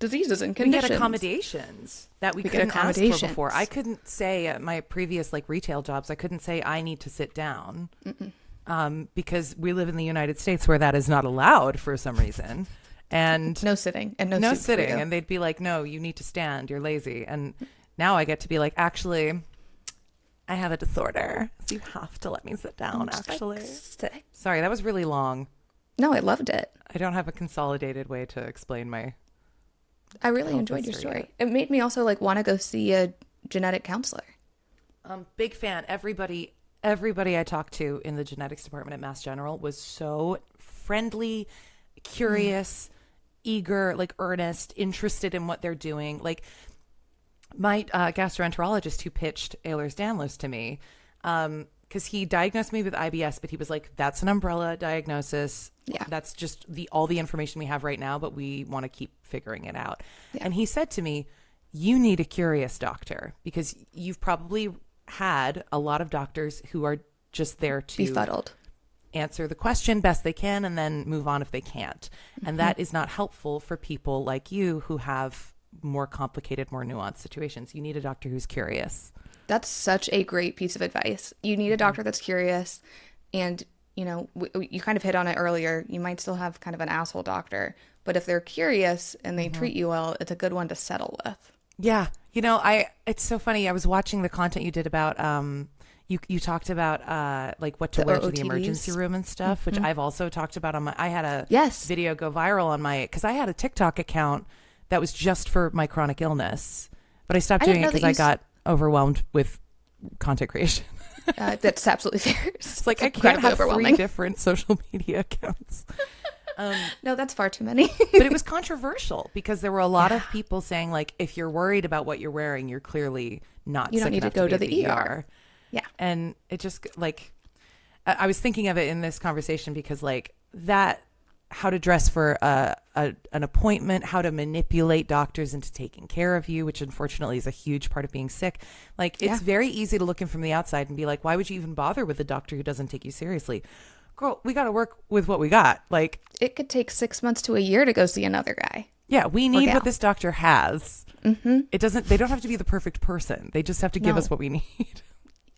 diseases and We conditions. get accommodations that we get couldn't ask for accommodations. before. I couldn't say at my previous like retail jobs, I couldn't say I need to sit down because we live in the United States where that is not allowed for some reason. And No sitting and no no soup for sitting. you. And they'd be like, no, you need to stand. You're lazy. And now I get to be like, actually, I have a disorder. So you have to let me sit down, Just, like, actually. sit. Sorry, that was really long. No, I loved it. I don't have a consolidated way to explain my. I really health enjoyed your history story. yet. It made me also like want to go see a genetic counselor. Big fan. Everybody I talked to in the genetics department at Mass General was so friendly, curious, eager, like earnest, interested in what they're doing. Like my gastroenterologist who pitched Ehlers-Danlos to me, because he diagnosed me with IBS, but he was like, that's an umbrella diagnosis. Yeah. That's just all the information we have right now, but we want to keep figuring it out. Yeah. And he said to me, you need a curious doctor because you've probably had a lot of doctors who are just there to Befuddled. answer the question best they can and then move on if they can't. And that is not helpful for people like you who have more complicated, more nuanced situations. You need a doctor who's curious. That's such a great piece of advice. You need a doctor that's curious, and you know, you kind of hit on it earlier. You might still have kind of an asshole doctor, but if they're curious and they treat you well, it's a good one to settle with. Yeah. You know, it's so funny. I was watching the content you did about, you talked about like what to The wear to the OOTDs. emergency room and stuff, which I've also talked about on I had a Yes. video go viral on because I had a TikTok account that was just for my chronic illness, but I stopped I didn't doing it know that because I you got overwhelmed with content creation. That's absolutely fair. It's like I can't incredibly have 3 overwhelming. different social media accounts. No, that's far too many. But it was controversial because there were a lot of people saying like, if you're worried about what you're wearing, you're clearly not. You don't sick need to enough go be to at the ER. Yeah. And it just like, I was thinking of it in this conversation because like that, how to dress for an appointment, how to manipulate doctors into taking care of you, which unfortunately is a huge part of being sick. Like it's very easy to look in from the outside and be like, why would you even bother with a doctor who doesn't take you seriously? Girl, we got to work with what we got. Like It could take 6 months to a year to go see another guy. yeah, we need gal. what this doctor has. It doesn't. They don't have to be the perfect person. They just have to give No. us what we need.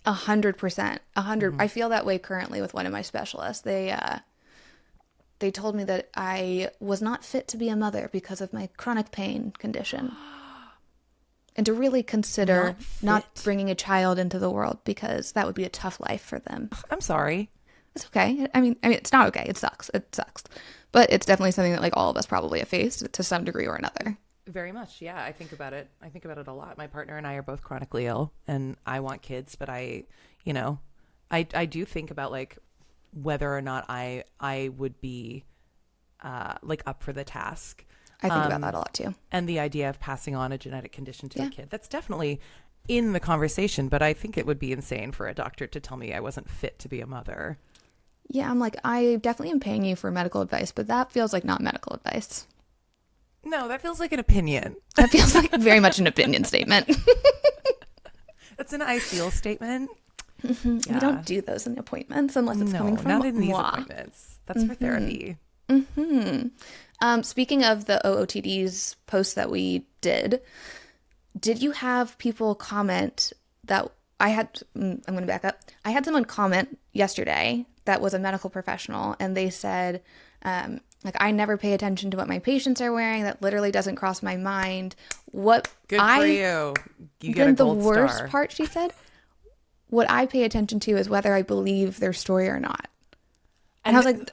100%. 100. I feel that way currently with one of my specialists. They told me that I was not fit to be a mother because of my chronic pain condition. And to really consider not fit. bringing a child into the world because that would be a tough life for them. I'm sorry. It's okay. I mean, it's not okay. It sucks. It sucks. But it's definitely something that like all of us probably have faced to some degree or another. Very much. Yeah, I think about it. I think about it a lot. My partner and I are both chronically ill, and I want kids, but I do think about like whether or not I would be like up for the task. I think about that a lot too. And the idea of passing on a genetic condition to a kid. That's definitely in the conversation, but I think it would be insane for a doctor to tell me I wasn't fit to be a mother. Yeah, I'm like, I definitely am paying you for medical advice, but that feels like not medical advice. No, that feels like an opinion. That feels like very much an opinion statement. That's an I feel statement. We don't do those in appointments unless it's coming from not in these moi. appointments. That's for therapy. Speaking of the OOTDs post that we did you have people comment that I'm going to back up. I had someone comment yesterday that was a medical professional, and they said, like, I never pay attention to what my patients are wearing. That literally doesn't cross my mind. What Good for you. You get a then the gold worst star. part, she said, what I pay attention to is whether I believe their story or not. And I was like,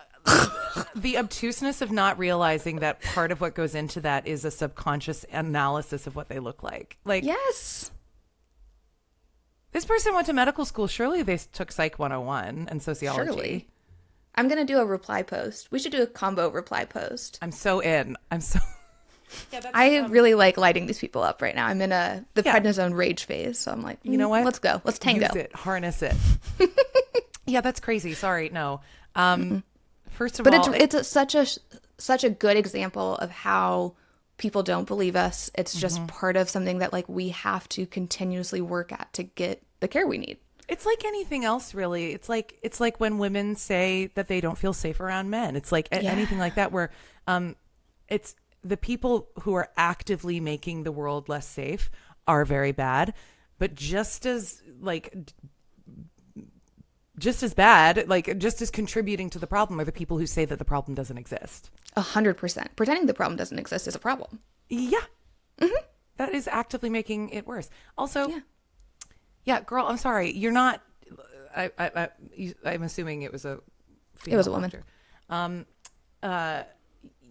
The obtuseness of not realizing that part of what goes into that is a subconscious analysis of what they look like. Like, yes. this person went to medical school. Surely they took Psych 101 and sociology. Surely. I'm going to do a reply post. We should do a combo reply post. I'm so in. I'm so... Yeah, that's, I really like lighting these people up right now. I'm in the Yeah. prednisone rage phase. So I'm like, You know what? Let's go. Let's tango. Use it. Harness it. Yeah, that's crazy. Sorry. No. First of But all... it's such a good example of how people don't believe us. It's just part of something that like we have to continuously work at to get the care we need. It's like anything else, really. It's like when women say that they don't feel safe around men. It's like anything like that, where the people who are actively making the world less safe are very bad, but just as bad, like just as contributing to the problem are the people who say that the problem doesn't exist. 100%. Pretending the problem doesn't exist is a problem. Yeah. That is actively making it worse. Also, yeah, girl, I'm sorry. You're not, I'm assuming it was a female It was a woman. doctor.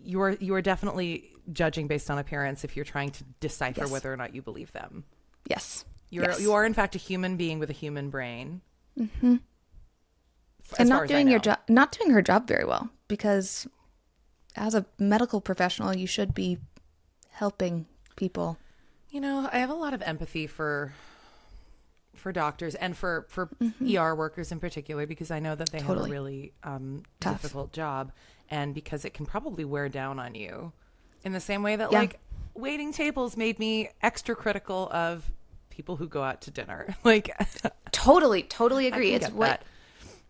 You are definitely judging based on appearance if you're trying to decipher Yes. whether or not you believe them. Yes. You are in fact a human being with a human brain. And not doing your job, not doing her job very well, because as a medical professional, you should be helping people. You know, I have a lot of empathy for doctors and for ER workers in particular, because I know that they have a really Tough. difficult job, and because it can probably wear down on you in the same way that like waiting tables made me extra critical of people who go out to dinner. Like Totally agree. It's what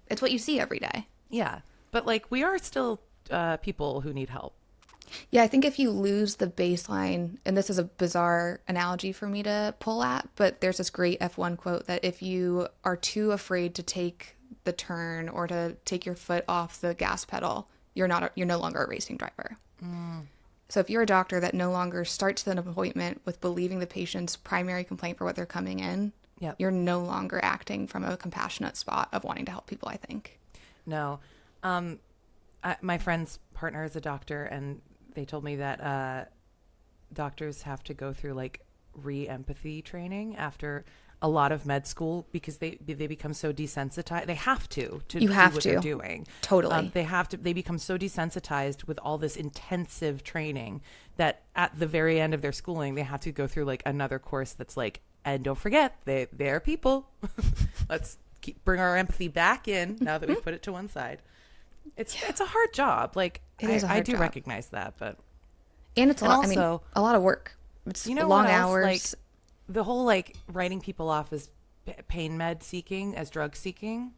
it's what you see every day. Yeah, but like we are still people who need help. Yeah, I think if you lose the baseline, and this is a bizarre analogy for me to pull at, but there's this great F1 quote that if you are too afraid to take the turn or to take your foot off the gas pedal, you're no longer a racing driver. So if you're a doctor that no longer starts an appointment with believing the patient's primary complaint for what they're coming in, you're no longer acting from a compassionate spot of wanting to help people, I think. No. My friend's partner is a doctor, and they told me that doctors have to go through like re-empathy training after a lot of med school, because they become so desensitized. They have to do what they're doing. Totally. They become so desensitized with all this intensive training that at the very end of their schooling, they have to go through like another course that's like, and don't forget, they're people. Let's bring our empathy back in now that we put it to one side. It's a hard job. Like I do recognize that, but it's a lot. Also, I mean, a lot of work. It's long hours. Like the whole like writing people off as pain med seeking, as drug seeking,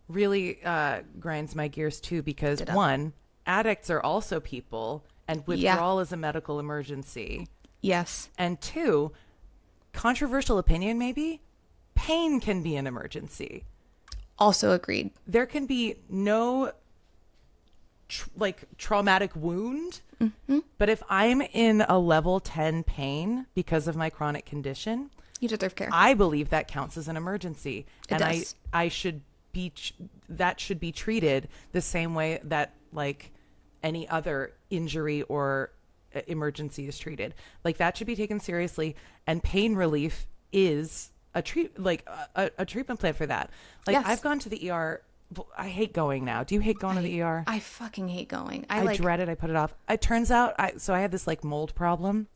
really grinds my gears too. Because one, addicts are also people, and withdrawal is a medical emergency. Yes. And two, controversial opinion maybe, pain can be an emergency. Also agreed. There can be no traumatic wound, but if I'm in a level 10 pain because of my chronic condition, you deserve care. I believe that counts as an emergency. It does. I should be that should be treated the same way that like any other injury or emergency is treated. Like that should be taken seriously, and pain relief is a treatment plan for that. Like I've gone to the ER. I hate going now. Do you hate going to the ER? I fucking hate going. I dread it. I put it off. It turns out I had this like mold problem.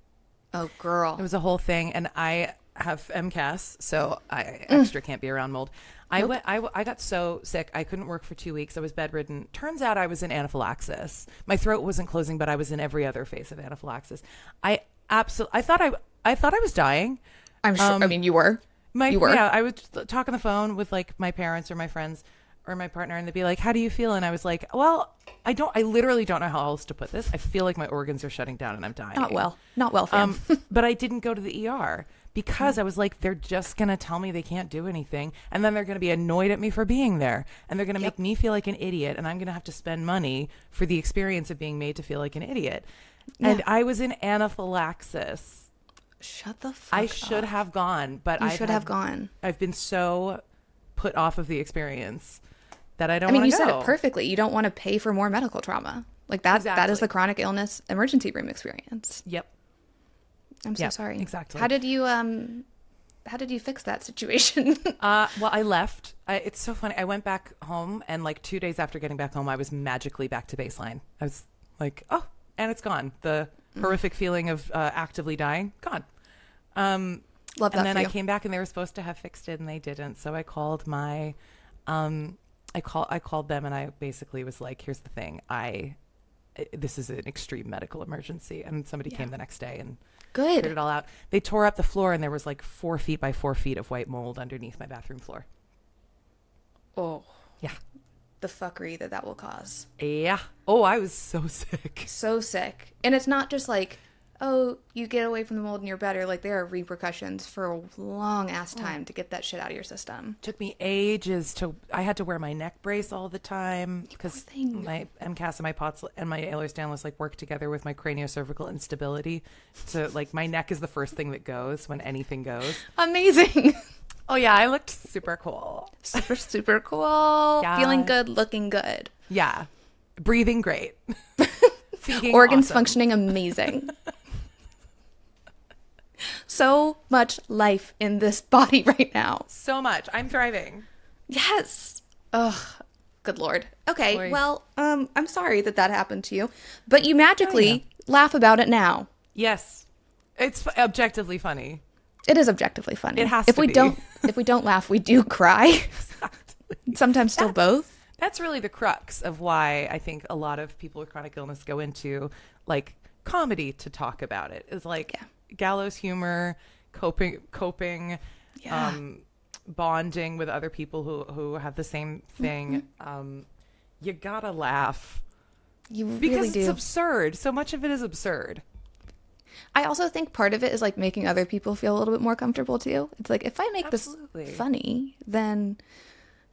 Oh girl. It was a whole thing, and I have MCAS, so I extra can't be around mold. I got so sick I couldn't work for 2 weeks. I was bedridden. Turns out I was in anaphylaxis. My throat wasn't closing, but I was in every other phase of anaphylaxis. I thought I was dying. I'm sure. I mean, you were. You were. Yeah, I would talk on the phone with like my parents or my friends or my partner, and they'd be like, "How do you feel?" And I was like, "Well, I literally don't know how else to put this. I feel like my organs are shutting down and I'm dying." Not well, fam. But I didn't go to the ER because I was like, they're just going to tell me they can't do anything. And then they're going to be annoyed at me for being there. And they're going to make me feel like an idiot. And I'm going to have to spend money for the experience of being made to feel like an idiot. Yeah. And I was in anaphylaxis. Shut the fuck up. I should have gone, but I should have gone. I've been so put off of the experience that I don't want to go. You said it perfectly. You don't want to pay for more medical trauma. Like that. Exactly. That is the chronic illness emergency room experience. Yep. I'm so sorry. Exactly. How did you fix that situation? Well, I left. It's so funny. I went back home, and like 2 days after getting back home, I was magically back to baseline. I was like, oh, and it's gone. The horrific feeling of actively dying, gone. Love that. And then I came back, and they were supposed to have fixed it, and they didn't. So I called my, I called them, and I basically was like, here's the thing. This is an extreme medical emergency. And somebody came the next day and cleared it all out. They tore up the floor, and there was like 4 feet by 4 feet of white mold underneath my bathroom floor. Oh. Yeah. the fuckery that will cause. Yeah. Oh, I was so sick. So sick. And it's not just like, oh, you get away from the mold and you're better. Like, there are repercussions for a long ass time to get that shit out of your system. Took me ages I had to wear my neck brace all the time because my MCAS and my POTS and my Ehlers-Danlos like work together with my craniocervical instability. So like my neck is the first thing that goes when anything goes. Amazing. Oh yeah, I looked super cool. Super, super cool. Yeah. Feeling good, looking good. Yeah. Breathing great. Organs awesome. functioning amazing. So much life in this body right now. So much. I'm thriving. Yes. Ugh. Good Lord. Okay. Boy. Well, I'm sorry that happened to you, but you magically laugh about it now. Yes. It's objectively funny. It is objectively funny. It has if to we be. if we don't laugh, we do cry. Exactly. Sometimes still both. That's really the crux of why I think a lot of people with chronic illness go into like comedy to talk about it. It's like gallows humor, coping, Yeah. bonding with other people who have the same thing. You gotta laugh You because really it's do. absurd. So much of it is absurd. I also think part of it is like making other people feel a little bit more comfortable too. It's like, if I make Absolutely. this funny, then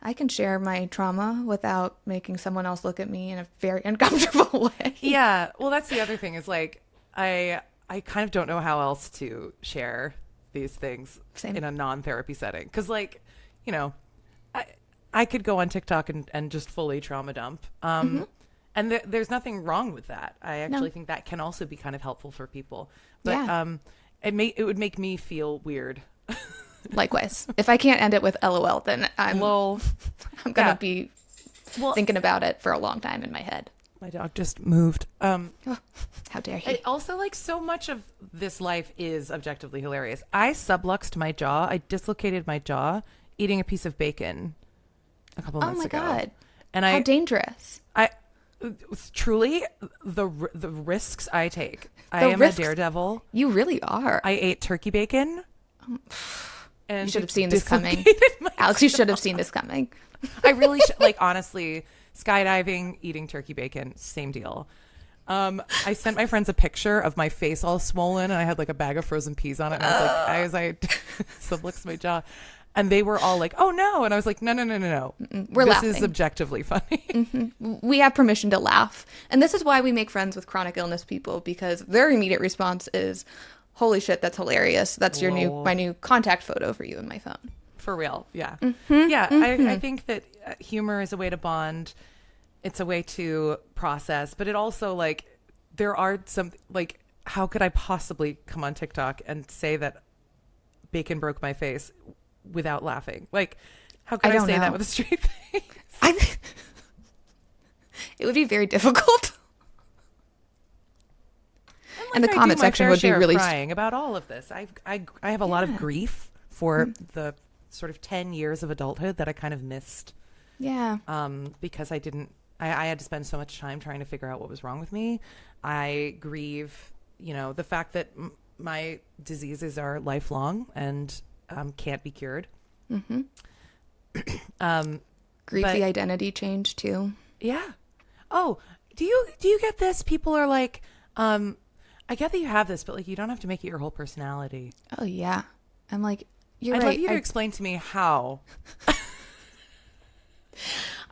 I can share my trauma without making someone else look at me in a very uncomfortable way. Yeah. Well, that's the other thing is like, I kind of don't know how else to share these things Same. in a non-therapy setting. Cause like, you know, I could go on TikTok and just fully trauma dump. And there's nothing wrong with that. I actually think that can also be kind of helpful for people. But it would make me feel weird. Likewise. If I can't end it with LOL, then I'm Lol. I'm gonna Yeah. be Well, thinking about it for a long time in my head. my dog just moved. Oh, how dare he? It also, like, so much of this life is objectively hilarious. I subluxed my jaw. I dislocated my jaw eating a piece of bacon a couple months ago. Oh my god. And How dangerous. I truly the risks I take. I am risks. a daredevil. You really are. I ate turkey bacon. And You should have seen this coming. dislocated my Alex, you should have seen this coming. I really like, honestly, skydiving, eating turkey bacon, same deal. I sent my friends a picture of my face all swollen and I had like a bag of frozen peas on it. And I was like, I subluxed my jaw. And they were all like, oh no. And I was like, no. We're this laughing. is objectively funny. We have permission to laugh. And this is why we make friends with chronic illness people, because their immediate response is, holy shit, that's hilarious. That's my new contact photo for you in my phone. For real. Yeah. I think that humor is a way to bond. It's a way to process, but it also, like, there are some, like, how could I possibly come on TikTok and say that bacon broke my face without laughing? Like, how could I say that with a straight face? It would be very difficult. And the I comment do my section fair would be share of really crying about all of this. I have a lot of grief for the sort of 10 years of adulthood that I kind of missed. Yeah. Because I had to spend so much time trying to figure out what was wrong with me. I grieve, the fact that my diseases are lifelong and can't be cured. Grieve the identity change too. Yeah. Oh, do you get this? People are like, I get that you have this, but like, you don't have to make it your whole personality. Oh yeah. I'm like, you're I'd right. love you to explain to me how.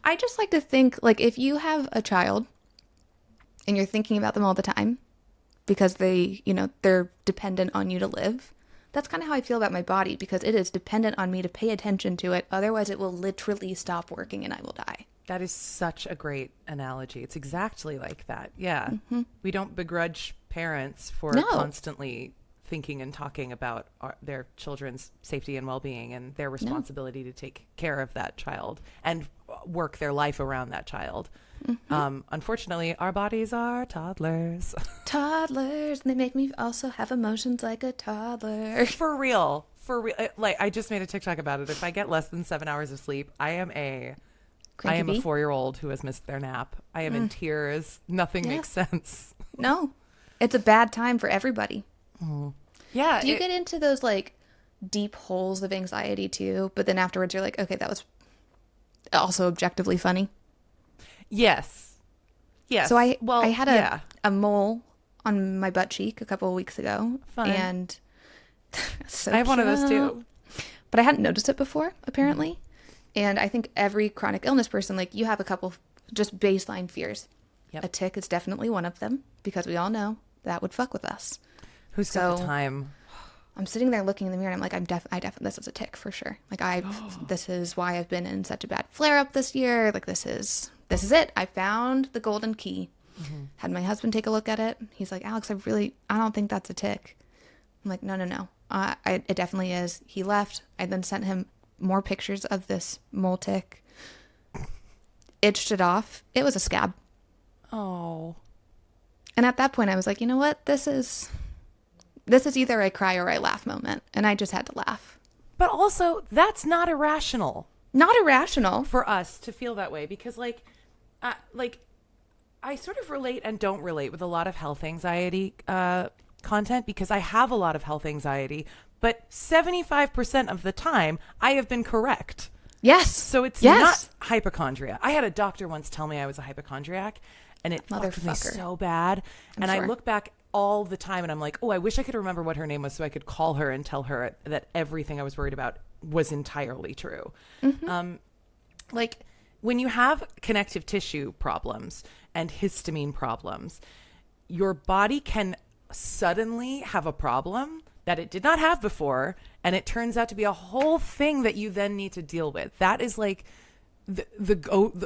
I just like to think, like, if you have a child and you're thinking about them all the time because they're dependent on you to live, that's kind of how I feel about my body, because it is dependent on me to pay attention to it. Otherwise, it will literally stop working and I will die. That is such a great analogy. It's exactly like that. Yeah. We don't begrudge parents for constantly thinking and talking about their children's safety and well-being and their responsibility to take care of that child and work their life around that child. Unfortunately, our bodies are toddlers. Toddlers, and they make me also have emotions like a toddler. For real. Like, I just made a TikTok about it. If I get less than 7 hours of sleep, I am a Cranky bee? 4-year-old who has missed their nap. I am in tears. Nothing makes sense. No, it's a bad time for everybody. Yeah. Do you get into those like deep holes of anxiety too? But then afterwards you're like, okay, that was also objectively funny. Yes. Yes. So I well, had yeah. a mole on my butt cheek a couple of weeks ago. Fun. And so I have one of those cute. too. But I hadn't noticed it before, apparently. And I think every chronic illness person, like, you have a couple just baseline fears. Yep. A tick is definitely one of them, because we all know that would fuck with us. Who's got the time? I'm sitting there looking in the mirror and I'm like, I definitely, this is a tick for sure. Like, this is why I've been in such a bad flare up this year. Like, this is it. I found the golden key. Mm-hmm. Had my husband take a look at it. He's like, Alex, I don't think that's a tick. I'm like, no. It definitely is. He left. I then sent him more pictures of this mole tick. Itched it off. It was a scab. Oh. And at that point I was like, you know what? This is either a cry or a laugh moment. And I just had to laugh. But also, that's not irrational. Not irrational. For us to feel that way, because I sort of relate and don't relate with a lot of health anxiety content, because I have a lot of health anxiety, but 75% of the time I have been correct. Yes. So it's not hypochondria. I had a doctor once tell me I was a hypochondriac, and it fucked me so bad. And I look back all the time and I'm like, oh, I wish I could remember what her name was so I could call her and tell her that everything I was worried about was entirely true. Mm-hmm. Like, when you have connective tissue problems and histamine problems, your body can suddenly have a problem that it did not have before, and it turns out to be a whole thing that you then need to deal with. That is like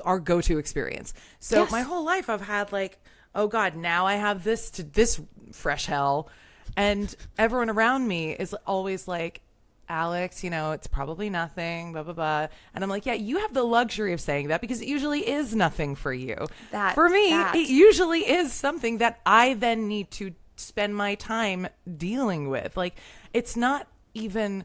our go-to experience. So my whole life I've had like, oh God, now I have this fresh hell, and everyone around me is always like, Alex, it's probably nothing, blah, blah, blah. And I'm like, yeah, you have the luxury of saying that, because it usually is nothing for you. For me, it usually is something that I then need to spend my time dealing with. Like, it's not even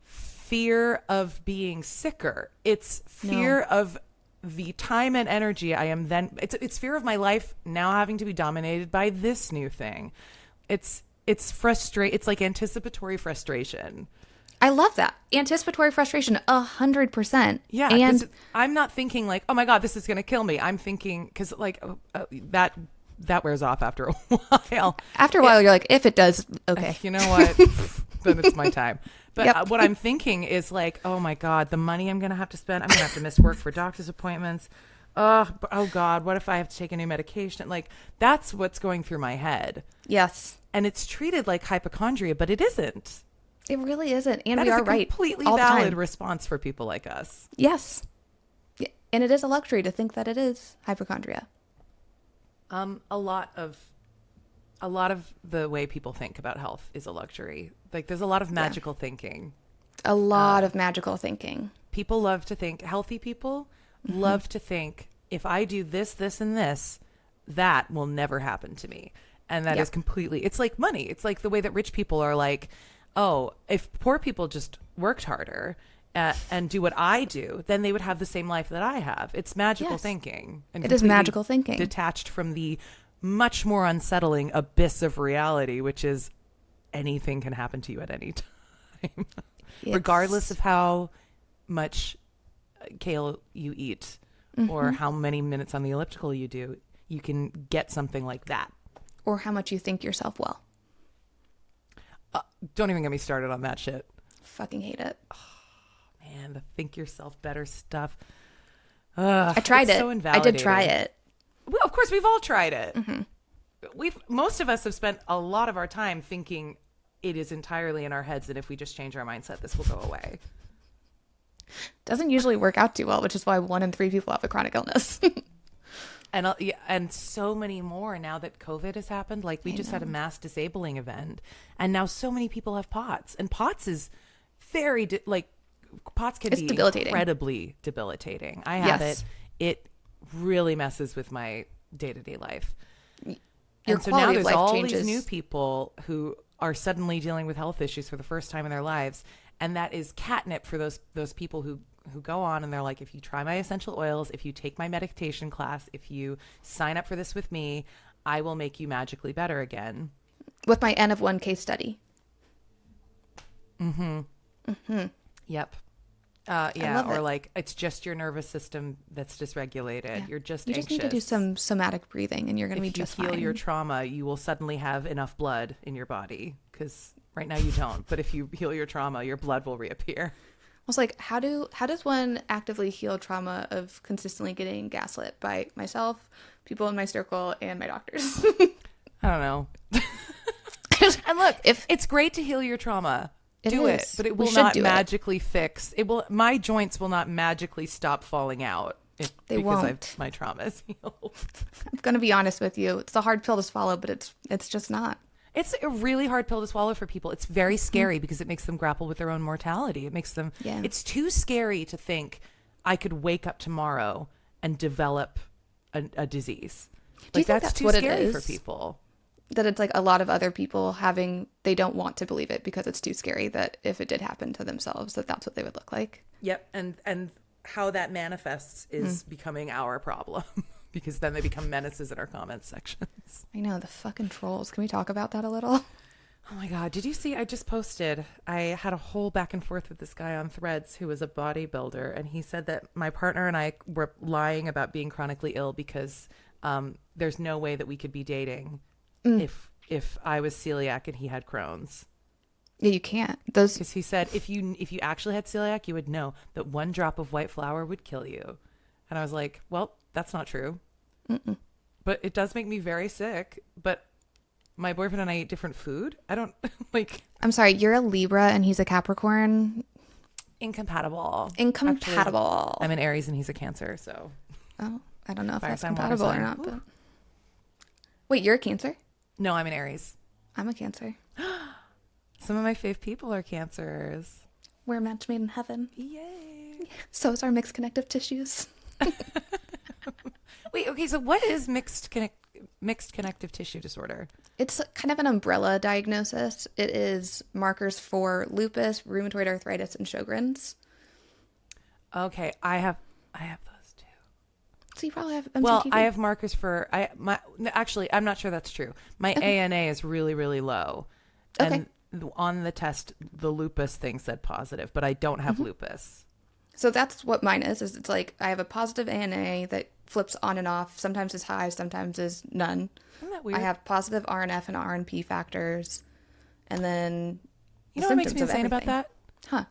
fear of being sicker. It's fear of the time and energy I am then. It's fear of my life now having to be dominated by this new thing. It's It's like anticipatory frustration. I love that. Anticipatory frustration, 100%. Yeah, and I'm not thinking like, oh my God, this is going to kill me. I'm thinking, because like that wears off after a while. After a while, you're like, if it does, okay. You know what? Then it's my time. But what I'm thinking is like, oh my God, the money I'm going to have to spend. I'm going to have to miss work for doctor's appointments. Oh God, what if I have to take a new medication? Like, that's what's going through my head. Yes. And it's treated like hypochondria, but it isn't. It really isn't. And we are right. Completely valid response for people like us. Yes. And it is a luxury to think that it is hypochondria. A lot of the way people think about health is a luxury. Like, there's a lot of magical thinking. A lot of magical thinking. People love to think, healthy people love to think, if I do this, this, and this, that will never happen to me. And that is completely, it's like money. It's like the way that rich people are like, oh, if poor people just worked harder and do what I do, then they would have the same life that I have. It's magical thinking. And it is magical thinking. Detached from the much more unsettling abyss of reality, which is anything can happen to you at any time. Regardless of how much kale you eat or how many minutes on the elliptical you do, you can get something like that. Or how much you think yourself well. Don't even get me started on that shit. Fucking hate it. Oh, man, the think yourself better stuff. I tried it. So invalidating. I did try it. Well, of course, we've all tried it. Most of us have spent a lot of our time thinking it is entirely in our heads, and if we just change our mindset, this will go away. Doesn't usually work out too well, which is why 1 in 3 people have a chronic illness. And so many more now that COVID has happened. Like, we just had a mass disabling event, and now so many people have POTS, and POTS is very POTS can be incredibly debilitating. I have it. It really messes with my day-to-day life. And so now there's all these new people who are suddenly dealing with health issues for the first time in their lives, and that is catnip for those people who go on and they're like, if you try my essential oils, if you take my meditation class, if you sign up for this with me, I will make you magically better again. With my N of 1 case study. Yep. Yeah, love or it. like it's just your nervous system that's dysregulated. Yeah. You're just You just anxious. need to do some somatic breathing, and you're going to be If you just heal fine. your trauma, you will suddenly have enough blood in your body because right now you don't. But if you heal your trauma, your blood will reappear. I was like, how does one actively heal trauma of consistently getting gaslit by myself, people in my circle, and my doctors? I don't know. And look, If it's great to heal your trauma. It Do it, is. but it We will should not do it. magically fix. It will. My joints will not magically stop falling out They because won't. my trauma is healed. I'm going to be honest with you, it's a hard pill to swallow, but it's just not. It's a really hard pill to swallow for people. It's very scary because it makes them grapple with their own mortality. It makes them. Yeah. It's too scary to think I could wake up tomorrow and develop a disease. Do you think that's too what it scary for is? people. That it's like a lot of other people they don't want to believe it because it's too scary that if it did happen to themselves, that's what they would look like. Yep, and how that manifests is becoming our problem because then they become menaces in our comments sections. I know, the fucking trolls. Can we talk about that a little? Oh my God. Did you see? I just posted. I had a whole back and forth with this guy on Threads who was a bodybuilder. And he said that my partner and I were lying about being chronically ill because there's no way that we could be dating if I was celiac and he had Crohn's. Yeah, you can't. Those Because he said if you actually had celiac, you would know that one drop of white flour would kill you. And I was like, well, that's not true. But it does make me very sick. But my boyfriend and I eat different food. I don't like I'm sorry, you're a Libra and he's a Capricorn. incompatible. Incompatible. Actually, I'm an Aries and he's a Cancer, so Oh, I don't know if Fire that's sign, water compatible or sign. not. Ooh. But wait, you're a Cancer? no, I'm an Aries. I'm a Cancer. Some of my fave people are Cancers. We're a match made in heaven. Yay! So is our mixed connective tissues. Wait, okay, so what is mixed connective tissue disorder? It's kind of an umbrella diagnosis. It is markers for lupus, rheumatoid arthritis, and Sjogren's. Okay, I have those too. So you probably have MCTV. Well, I have markers for actually, I'm not sure that's true. My ANA is really, really low. Okay. And on the test, the lupus thing said positive, but I don't have lupus. So that's what mine is it's like I have a positive ANA that flips on and off. Sometimes is high, sometimes is none. Isn't that weird? I have positive RNF and RNP factors. And then You know what makes me insane about that? Huh.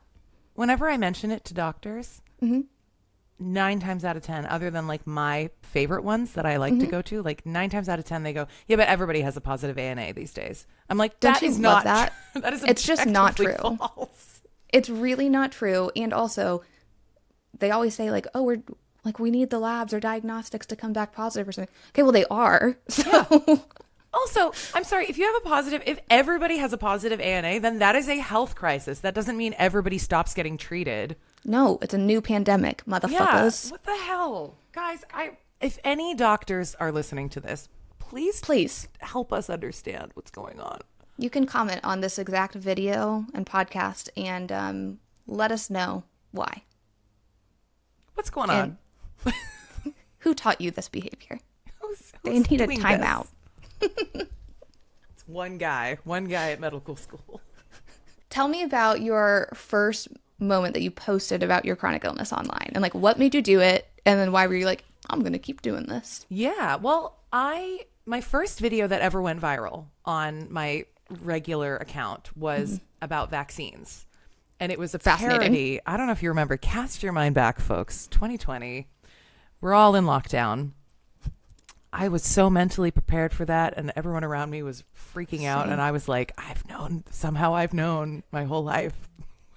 Whenever I mention it to doctors, 9 times out of 10, other than like my favorite ones that I like to go to, like 9 times out of 10, they go, yeah, but everybody has a positive ANA these days. I'm like, Don't that you is love not that? true. That is It's just not objectively true. false. It's really not true. And also, they always say like, oh, we need the labs or diagnostics to come back positive or something. Okay, well, they are. So Also, I'm sorry, if everybody has a positive ANA, then that is a health crisis. That doesn't mean everybody stops getting treated. no, it's a new pandemic, Yeah, motherfuckers. what the hell? Guys, if any doctors are listening to this, please Please, help us understand what's going on. you can comment on this exact video and podcast and let us know why. What's going on? And who taught you this behavior? Who's They need a doing timeout. this? It's one guy at medical school. Tell me about your first moment that you posted about your chronic illness online and like what made you do it and then why were you like, I'm going to keep doing this? Yeah, well, my first video that ever went viral on my regular account was about vaccines. And it was a Fascinating. parody. I don't know if you remember. Cast your mind back, folks. 2020. We're all in lockdown. I was so mentally prepared for that, and everyone around me was freaking out. Same. And I was like, I've known my whole life.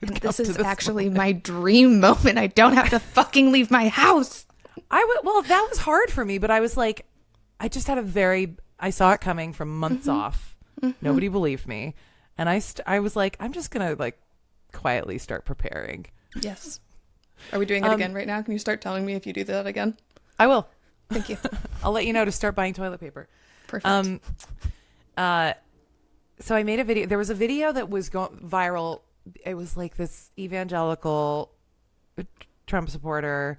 we'd And come this to is actually my dream moment. I don't have to fucking leave my house. Well, that was hard for me, but I was like, I just had I saw it coming from months off. Nobody believed me. And I was like, I'm just going to like quietly start preparing. Yes. Are we doing it again right now? Can you start telling me if you do that again? I will. Thank you. I'll let you know to start buying toilet paper. Perfect. So I made a video. There was a video that was going viral. It was like this evangelical Trump supporter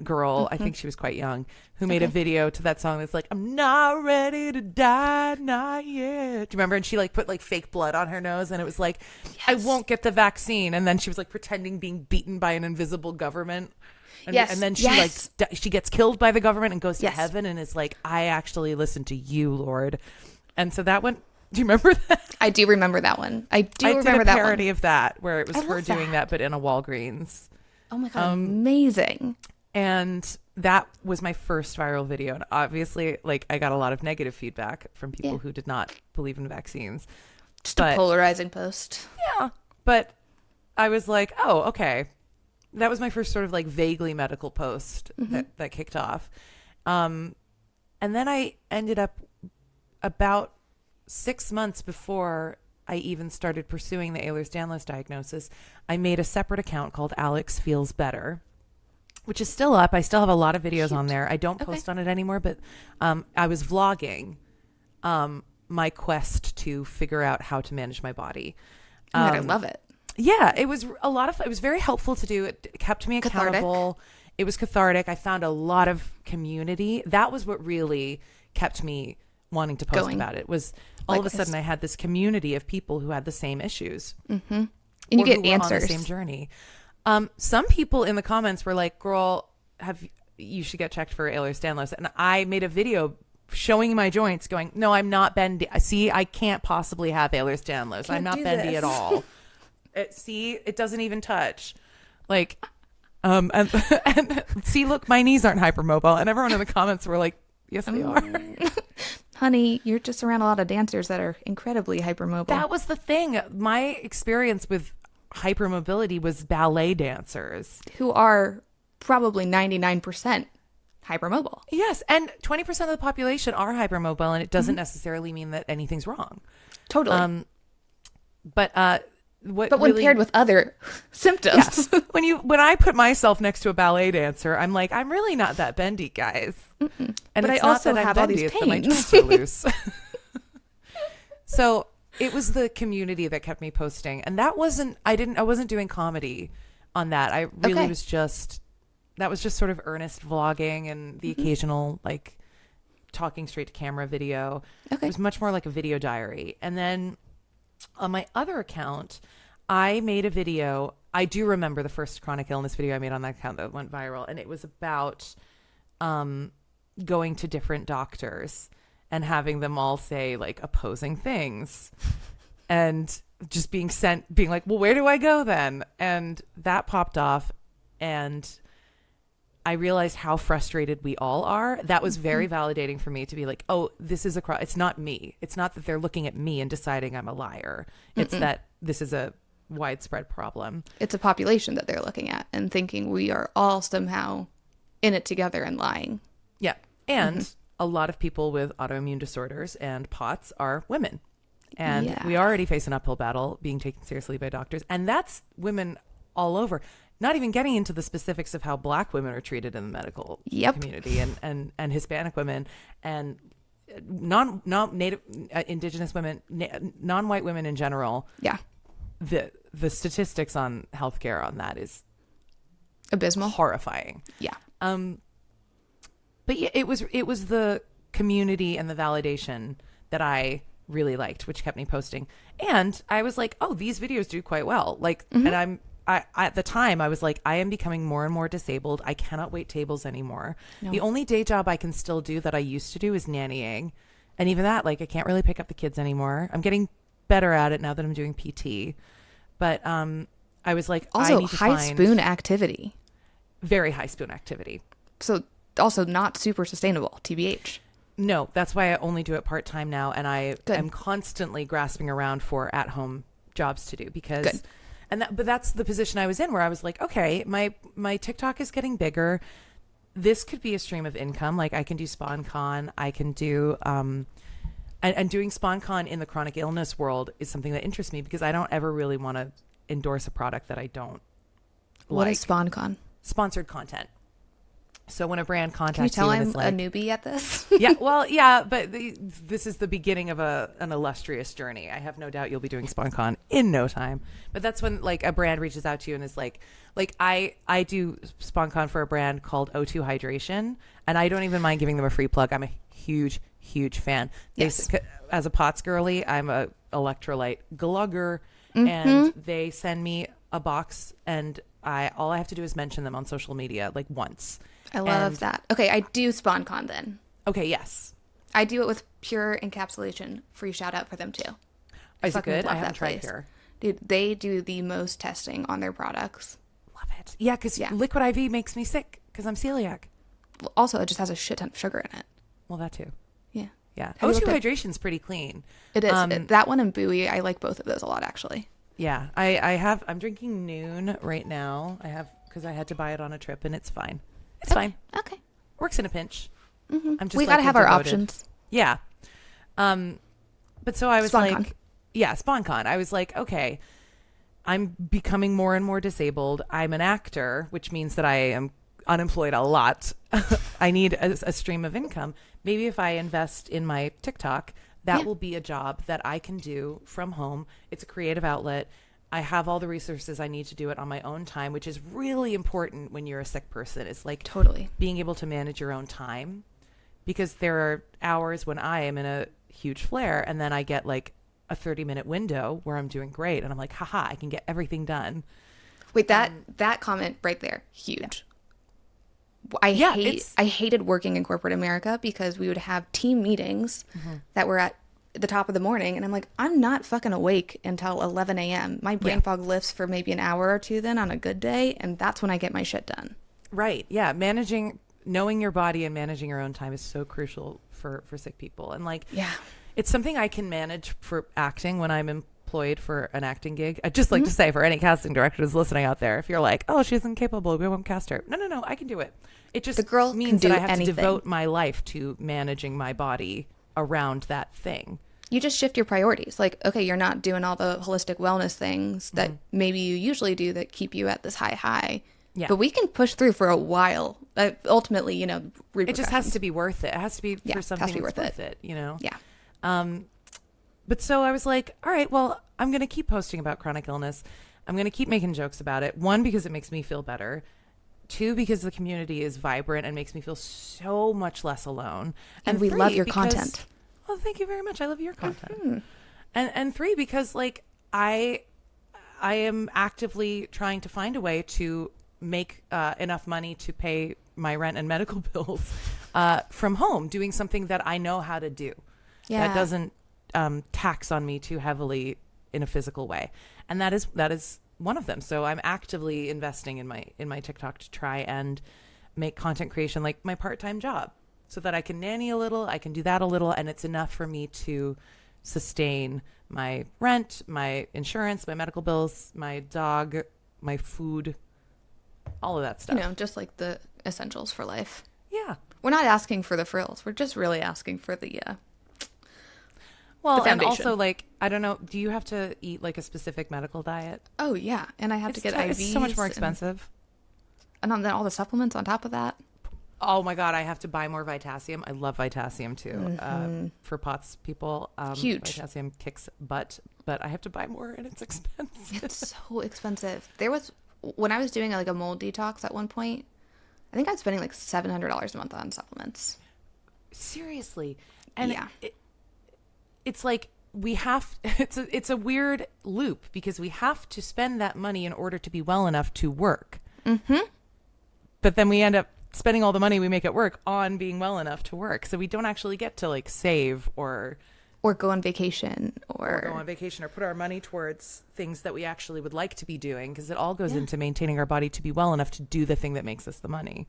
girl, I think she was quite young, who made a video to that song that's like, I'm not ready to die, not yet. Do you remember? And she like put like fake blood on her nose, and it was like, I won't get the vaccine. And then she was like pretending being beaten by an invisible government. And, and then she like she gets killed by the government and goes to heaven and is like, I actually listened to you, Lord. And so that went. Do you remember that? I do remember that one. I remember did a that parody one. of that where it was her doing that, but in a Walgreens. Oh my God, amazing. And that was my first viral video. And obviously, like, I got a lot of negative feedback from people who did not believe in vaccines. Just a polarizing post. Yeah. But I was like, oh, okay. That was my first sort of like vaguely medical post that kicked off. And then I ended up about 6 months before I even started pursuing the Ehlers-Danlos diagnosis, I made a separate account called Alex Feels Better, which is still up. I still have a lot of videos on there. I don't post on it anymore, but I was vlogging my quest to figure out how to manage my body. I love it. Yeah, it was a lot of fun. It was very helpful to do. It kept me accountable. It was cathartic. I found a lot of community. That was what really kept me wanting to post about it, was all of a sudden I had this community of people who had the same issues. And you get answers. On the same journey. Some people in the comments were like, girl, you should get checked for Ehlers-Danlos. And I made a video showing my joints going, no, I'm not bendy. See, I can't possibly have Ehlers-Danlos. I'm not bendy at all. It doesn't even touch. Like, and see, look, my knees aren't hypermobile. And everyone in the comments were like, yes, they are. Honey, you're just around a lot of dancers that are incredibly hypermobile. That was the thing. My experience with hypermobility was ballet dancers. Who are probably 99% hypermobile. Yes, and 20% of the population are hypermobile, and it doesn't necessarily mean that anything's wrong. Totally. But when really, paired with other symptoms. Yes. when I put myself next to a ballet dancer, I'm like, I'm really not that bendy, guys. And but it's I not also that have I'm all bendy, these it's that my pains. joints are loose. So it was the community that kept me posting, and I wasn't doing comedy on that. I really was just sort of earnest vlogging and the occasional like talking straight to camera video. It was much more like a video diary. And then on my other account, I made a video. I do remember the first chronic illness video I made on that account that went viral, and it was about going to different doctors and having them all say like opposing things and just being like, well, where do I go then? And that popped off, and I realized how frustrated we all are. That was very validating for me to be like, oh, this is it's not me. It's not that they're looking at me and deciding I'm a liar. It's that this is a widespread problem. It's a population that they're looking at and thinking we are all somehow in it together and lying. Yeah. And a lot of people with autoimmune disorders and POTS are women. And we already face an uphill battle being taken seriously by doctors. And that's women all over. Not even getting into the specifics of how Black women are treated in the medical community and Hispanic women and non-native indigenous women, non-white women in general. Yeah. The statistics on healthcare on that is abysmal, horrifying. Yeah. But yeah, it was the community and the validation that I really liked, which kept me posting. And I was like, oh, these videos do quite well. Like, and I at the time I was like, I am becoming more and more disabled. I cannot wait tables anymore. No. The only day job I can still do that I used to do is nannying. And even that, like, I can't really pick up the kids anymore. I'm getting better at it now that I'm doing PT. But I was like, also I need to high find spoon activity. Very high spoon activity. So also not super sustainable, TBH. No, that's why I only do it part-time now. And I am constantly grasping around for at-home jobs to do because, but that's the position I was in where I was like, okay, my TikTok is getting bigger. This could be a stream of income. Like I can do SpawnCon. I can do, and doing SpawnCon in the chronic illness world is something that interests me because I don't ever really want to endorse a product that I don't What like. is SpawnCon? Sponsored content. So when a brand Can you contacts tell you and I'm is like, a newbie at this? yeah, well, yeah, but this is the beginning of an illustrious journey. I have no doubt you'll be doing SpawnCon in no time. But that's when like a brand reaches out to you and is like I do SpawnCon for a brand called O2 Hydration, and I don't even mind giving them a free plug. I'm a huge fan. Yes. As a Pots girly, I'm a electrolyte glugger, and they send me a box, and all I have to do is mention them on social media like once. I love that. Okay, I do SpawnCon then. Okay, yes. I do it with Pure Encapsulation. Free shout out for them too. Is it fucking good? love I haven't that tried place. Pure. Dude, they do the most testing on their products. Love it. Yeah, because Yeah. liquid IV makes me sick because I'm celiac. Well, also, it just has a shit ton of sugar in it. Well, that too. Yeah. Yeah. Have you O2 looked at- Hydration's pretty clean. It is. That one and Buoy, I like both of those a lot, actually. Yeah. I'm drinking Noon right now. Because I had to buy it on a trip, and it's fine. It's fine. Okay. Works in a pinch. I'm just We got to like, have our devoted. options. Yeah. But so I was SpawnCon. like, yeah, SpawnCon. I was like, okay, I'm becoming more and more disabled. I'm an actor, which means that I am unemployed a lot. I need a stream of income. Maybe if I invest in my TikTok, that will be a job that I can do from home. It's a creative outlet. I have all the resources I need to do it on my own time, which is really important when you're a sick person. It's like Totally. being able to manage your own time, because there are hours when I am in a huge flare and then I get like a 30-minute window where I'm doing great and I'm like, haha, I can get everything done. Wait, that comment right there, huge. I hated working in corporate America because we would have team meetings that were at the top of the morning, and I'm like, I'm not fucking awake until 11 a.m. My brain fog lifts for maybe an hour or two then on a good day, and that's when I get my shit done. Right. Yeah. Knowing your body and managing your own time is so crucial for sick people. And like, it's something I can manage for acting when I'm employed for an acting gig. I'd just like to say for any casting directors listening out there, if you're like, oh, she's incapable, we won't cast her. No, I can do it. It just The girl means can do that I have anything. to devote my life to managing my body around that thing. You just shift your priorities. Like, okay, you're not doing all the holistic wellness things that maybe you usually do that keep you at this high. Yeah. But we can push through for a while. Ultimately, It just has to be worth it. It has to be for something has to be that's worth worth it, you know? Yeah. But so I was like, all right, well, I'm going to keep posting about chronic illness. I'm going to keep making jokes about it. 1, because it makes me feel better. 2, because the community is vibrant and makes me feel so much less alone. And we 3, love your because- content. Well, thank you very much. I love your content. And 3, because like I am actively trying to find a way to make enough money to pay my rent and medical bills from home, doing something that I know how to do. Yeah. That doesn't tax on me too heavily in a physical way. And that is one of them. So I'm actively investing in my TikTok to try and make content creation like my part-time job, so that I can nanny a little, I can do that a little, and it's enough for me to sustain my rent, my insurance, my medical bills, my dog, my food, all of that stuff. Just like the essentials for life. Yeah. We're not asking for the frills. We're just really asking for the Well, the and foundation. also like, I don't know, do you have to eat like a specific medical diet? Oh yeah, and I have to get IVs. It's so much more expensive. And then all the supplements on top of that. Oh my God, I have to buy more Vitassium. I love Vitassium too. For POTS people, Huge. Vitassium kicks butt, but I have to buy more and it's expensive. It's so expensive. When I was doing like a mold detox at one point, I think I was spending like $700 a month on supplements. Seriously. And Yeah. it's like it's a weird loop, because we have to spend that money in order to be well enough to work. But then we end up spending all the money we make at work on being well enough to work. So we don't actually get to like save or go on vacation or go on vacation or put our money towards things that we actually would like to be doing, because it all goes into maintaining our body to be well enough to do the thing that makes us the money.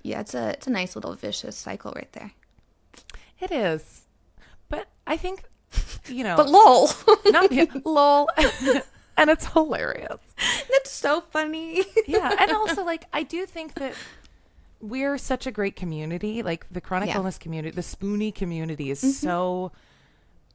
Yeah, it's a nice little vicious cycle right there. It is. But I think, But lol. not lol. And it's hilarious. That's so funny. Yeah. And also, like, I do think that we're such a great community. Like, the chronic illness community, the Spoonie community is so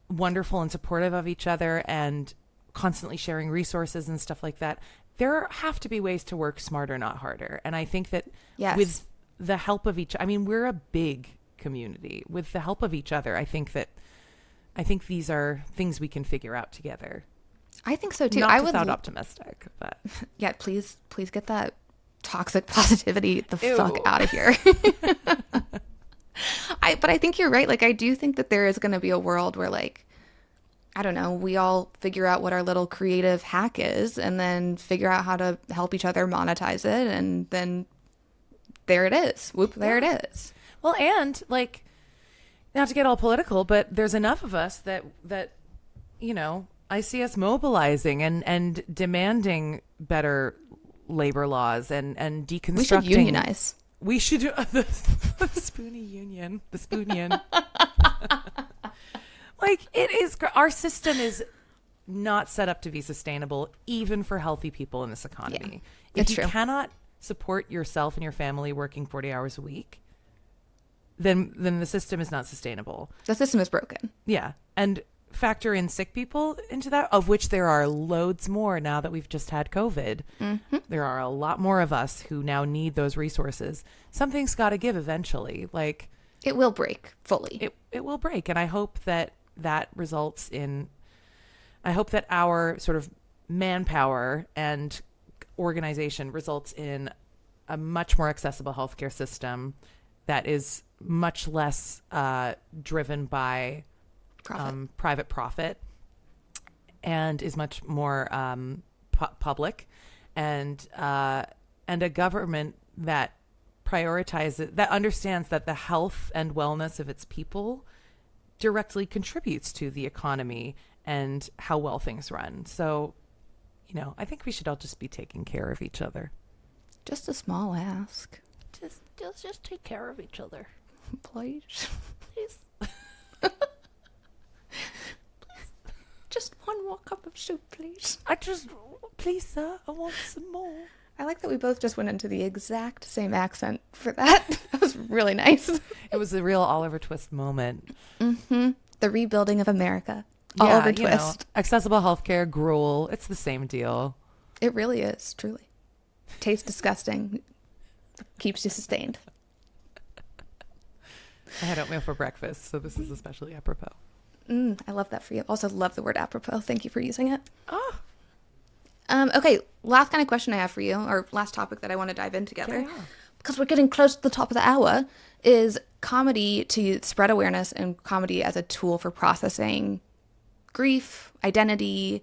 wonderful and supportive of each other and constantly sharing resources and stuff like that. There have to be ways to work smarter, not harder. And I think that Yes. with the help of each, I mean, we're a big community. With the help of each other, I think these are things we can figure out together. I think so too. Not I to would sound optimistic, but yeah, please get that toxic positivity the Ew. fuck out of here. But I think you're right. Like, I do think that there is going to be a world where, like, I don't know, we all figure out what our little creative hack is and then figure out how to help each other monetize it. And then there it is. Whoop, there it is. well, and like, not to get all political, but there's enough of us that I see us mobilizing and demanding better labor laws and deconstructing. We should unionize. We should do the Spoonie Union. The Spoonion. Like, it is, our system is not set up to be sustainable, even for healthy people in this economy. Yeah, if it's you true. cannot support yourself and your family working 40 hours a week, then the system is not sustainable. The system is broken. Yeah. And factor in sick people into that, of which there are loads more now that we've just had COVID. Mm-hmm. There are a lot more of us who now need those resources. Something's got to give eventually. Like, It will break fully. it will break. And I hope that results in, I hope that our sort of manpower and organization results in a much more accessible healthcare system that is much less driven by private profit, and is much more public, and a government that prioritizes, that understands that the health and wellness of its people directly contributes to the economy and how well things run. So, I think we should all just be taking care of each other. Just a small ask. Just take care of each other. Please. Please. Just one more cup of soup, please. Please, sir, I want some more. I like that we both just went into the exact same accent for that. That was really nice. It was a real Oliver Twist moment. Mm-hmm. The rebuilding of America. Oliver Twist. Accessible healthcare, gruel. It's the same deal. It really is, truly. Tastes disgusting. Keeps you sustained. I had oatmeal for breakfast, so this is especially apropos. I love that for you. Also love the word apropos. Thank you for using it. Oh. Okay, last kind of question I have for you, or last topic that I want to dive in together, Yeah. because we're getting close to the top of the hour, is comedy to spread awareness and comedy as a tool for processing grief, identity,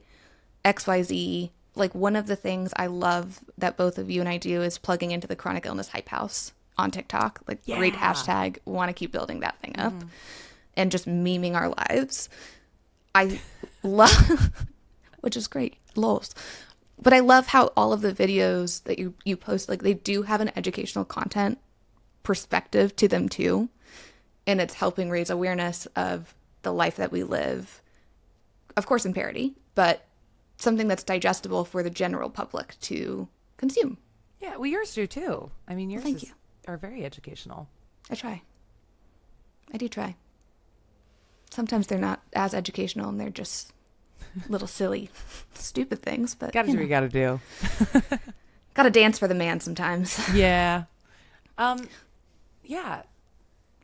XYZ. Like, one of the things I love that both of you and I do is plugging into the Chronic Illness Hype House on TikTok. Like, great hashtag. Want to keep building that thing up. And just memeing our lives. I love, which is great, lols. But I love how all of the videos that you post, like, they do have an educational content perspective to them too. And it's helping raise awareness of the life that we live. Of course, in parody, but something that's digestible for the general public to consume. Yeah, well, yours do too. I mean, yours thank you. Are very educational. I try. I do try. Sometimes they're not as educational and they're just little silly, stupid things. But Gotta do what you gotta do. Gotta dance for the man sometimes. Yeah. Yeah.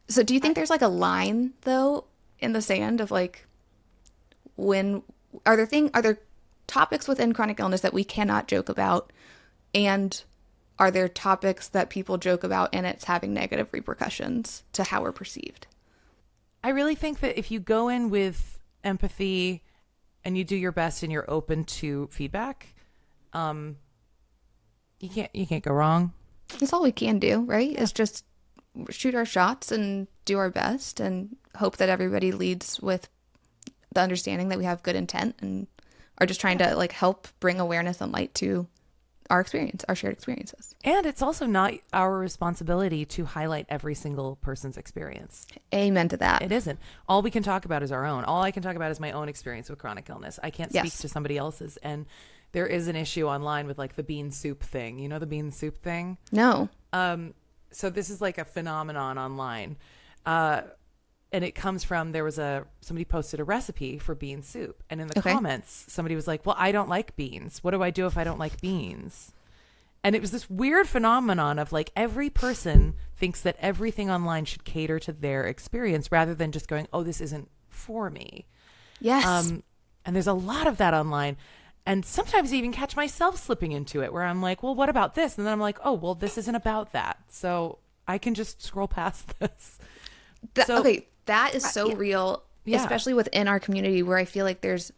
So do you think there's like a line though in the sand of like, when are there topics within chronic illness that we cannot joke about, and are there topics that people joke about and it's having negative repercussions to how we're perceived? I really think that if you go in with empathy and you do your best and you're open to feedback, you can't go wrong. That's all we can do, right? Is just shoot our shots and do our best and hope that everybody leads with the understanding that we have good intent and are just trying to like help bring awareness and light to our experience, our shared experiences. And it's also not our responsibility to highlight every single person's experience. Amen to that. It isn't. All we can talk about is our own. All I can talk about is my own experience with chronic illness. I can't speak Yes. to somebody else's. And there is an issue online with like the bean soup thing. You know the bean soup thing? No. So this is like a phenomenon online. And it comes from, somebody posted a recipe for bean soup. And in the Okay. comments, somebody was like, well, I don't like beans. What do I do if I don't like beans? And it was this weird phenomenon of like every person thinks that everything online should cater to their experience rather than just going, oh, this isn't for me. Yes. And there's a lot of that online. And sometimes I even catch myself slipping into it where I'm like, well, what about this? And then I'm like, oh, well, this isn't about that. So I can just scroll past this. Okay, that is so real, Yeah. especially within our community where I feel like there's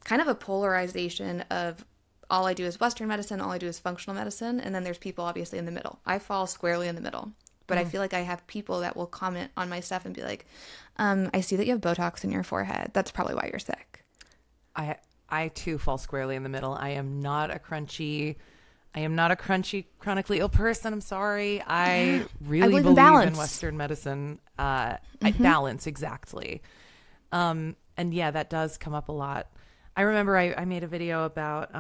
kind of a polarization of all I do is Western medicine, all I do is functional medicine, and then there's people obviously in the middle. I fall squarely in the middle. But I feel like I have people that will comment on my stuff and be like, I see that you have Botox in your forehead. That's probably why you're sick. I too fall squarely in the middle. I am not a crunchy chronically ill person. I'm sorry. I really believe in believe balance. in Western medicine. Balance, exactly. And yeah, that does come up a lot. I remember I made a video about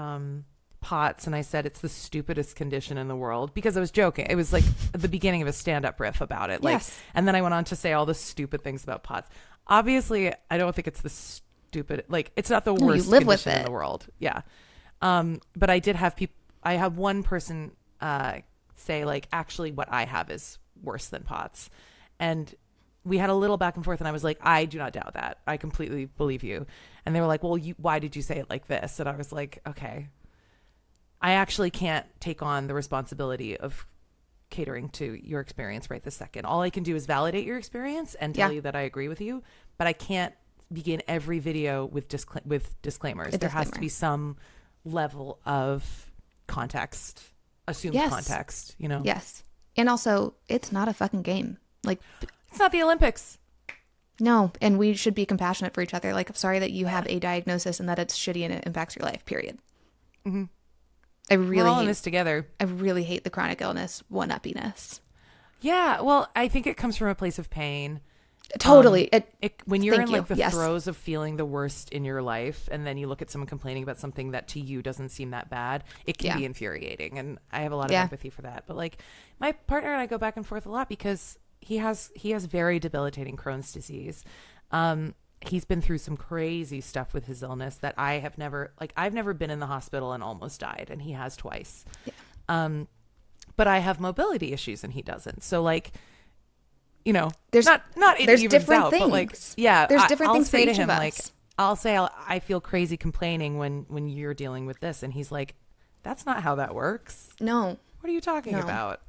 POTS, and I said it's the stupidest condition in the world because I was joking. It was like the beginning of a stand-up riff about it. Like, Yes. And then I went on to say all the stupid things about POTS. Obviously, I don't think it's the stupid, like it's not the worst you live with condition in it. the world. Yeah. But I did have people, I had one person say like, actually what I have is worse than POTS. And we had a little back and forth, and I was like, I do not doubt that. I completely believe you. And they were like, well, why did you say it like this? And I was like, okay, I actually can't take on the responsibility of catering to your experience right this second. All I can do is validate your experience and tell you that I agree with you, but I can't begin every video with disclaimers. There has to be some level of context, assumed context, you know? Yes. And also, it's not a fucking game. Like, it's not the Olympics. no, and we should be compassionate for each other. Like, I'm sorry that you have a diagnosis and that it's shitty and it impacts your life, period. Mm-hmm. We're all in this together. I really hate the chronic illness one-uppiness. Yeah, well, I think it comes from a place of pain. Totally. When you're in like the Yes. throes of feeling the worst in your life, and then you look at someone complaining about something that to you doesn't seem that bad, it can be infuriating. And I have a lot of empathy for that. But like my partner and I go back and forth a lot because he has very debilitating Crohn's disease. He's been through some crazy stuff with his illness that I've never been in the hospital and almost died, and he has twice. Yeah. But I have mobility issues and he doesn't. So like, you know, there's not there's different out, things. But like, yeah, there's different I'll things for say to each him, of us. like, I'll say I feel crazy complaining when you're dealing with this, and he's like, that's not how that works. No. What are you talking about?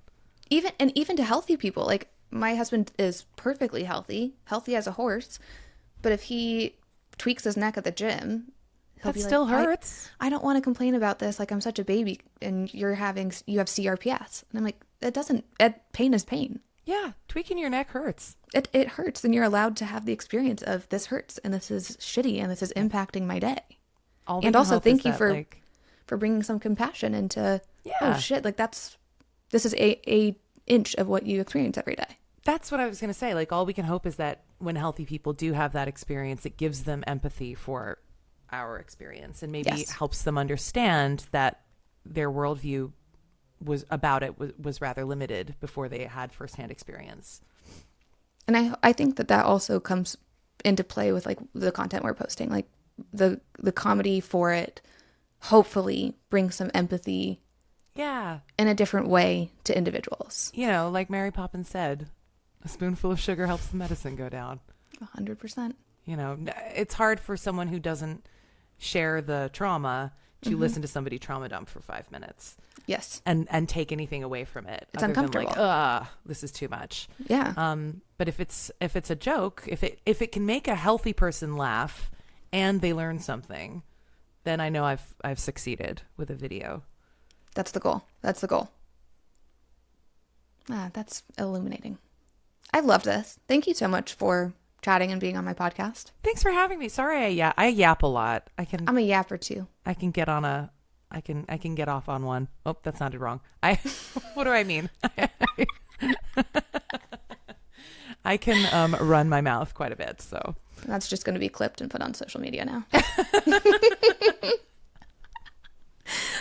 Even to healthy people, like my husband is perfectly healthy as a horse, but if he tweaks his neck at the gym, he'll be still like, hurts. I don't want to complain about this. Like, I'm such a baby, and you have CRPS, and I'm like, pain is pain. Yeah, tweaking your neck hurts. It hurts, and you're allowed to have the experience of this hurts, and this is shitty, and this is impacting my day. And also, thank you for bringing some compassion into. Oh shit! Like this is a inch of what you experience every day. That's what I was going to say. Like, all we can hope is that when healthy people do have that experience, it gives them empathy for our experience and maybe helps them understand that their worldview was rather limited before they had firsthand experience. And I think that also comes into play with like the content we're posting, like the comedy for it hopefully brings some empathy in a different way to individuals. You know, like Mary Poppins said, a spoonful of sugar helps the medicine go down. 100%. You know, it's hard for someone who doesn't share the trauma to listen to somebody trauma dump for 5 minutes. Yes. And take anything away from it. It's uncomfortable. Like, this is too much. Yeah. But if it's a joke, if it can make a healthy person laugh and they learn something, then I know I've succeeded with a video. That's the goal. That's illuminating. I loved this. Thank you so much for chatting and being on my podcast. Thanks for having me. Sorry, I yap a lot. I'm a yapper too. I can get off on one. Oh, that sounded wrong. What do I mean? I can run my mouth quite a bit. So that's just going to be clipped and put on social media now.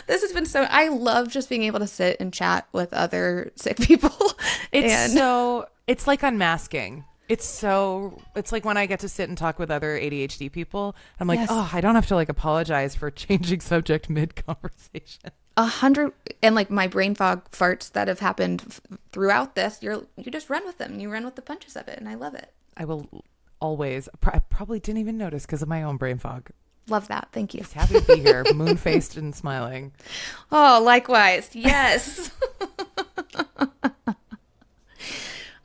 This has been I love just being able to sit and chat with other sick people. It's like unmasking. It's like when I get to sit and talk with other ADHD people, I'm like, Yes. oh, I don't have to like apologize for changing subject mid conversation. 100, and like my brain fog farts that have happened throughout this, you just run with them. You run with the punches of it, and I love it. I will always, I probably didn't even notice because of my own brain fog. Love that. Thank you. Just happy to be here, moon faced and smiling. Oh, likewise. Yes.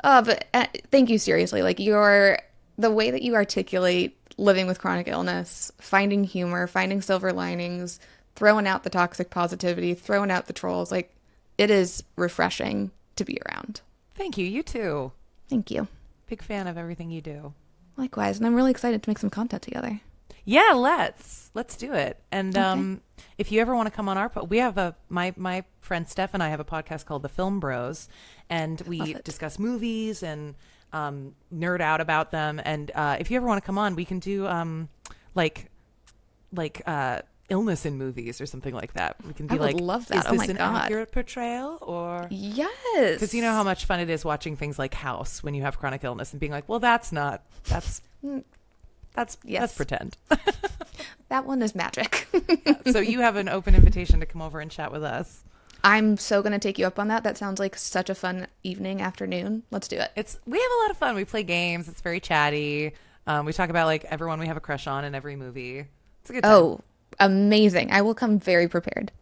But thank you, seriously. Like the way that you articulate living with chronic illness, finding humor, finding silver linings, throwing out the toxic positivity, throwing out the trolls, like it is refreshing to be around. Thank you. You too. Thank you. Big fan of everything you do. Likewise. And I'm really excited to make some content together. Yeah, let's do it. And Okay. if you ever want to come on we have my friend Steph and I have a podcast called The Film Bros, and we discuss movies and nerd out about them. And if you ever want to come on, we can do like illness in movies or something like that. We can be I would like, love that. is Oh this my an God. accurate portrayal or? Yes. Because you know how much fun it is watching things like House when you have chronic illness and being like, well, that's Yes. pretend. That one is magic. So you have an open invitation to come over and chat with us. I'm so going to take you up on that. That sounds like such a fun evening, afternoon. Let's do it. We have a lot of fun. We play games. It's very chatty. We talk about like everyone we have a crush on in every movie. It's a good time. Oh, amazing. I will come very prepared.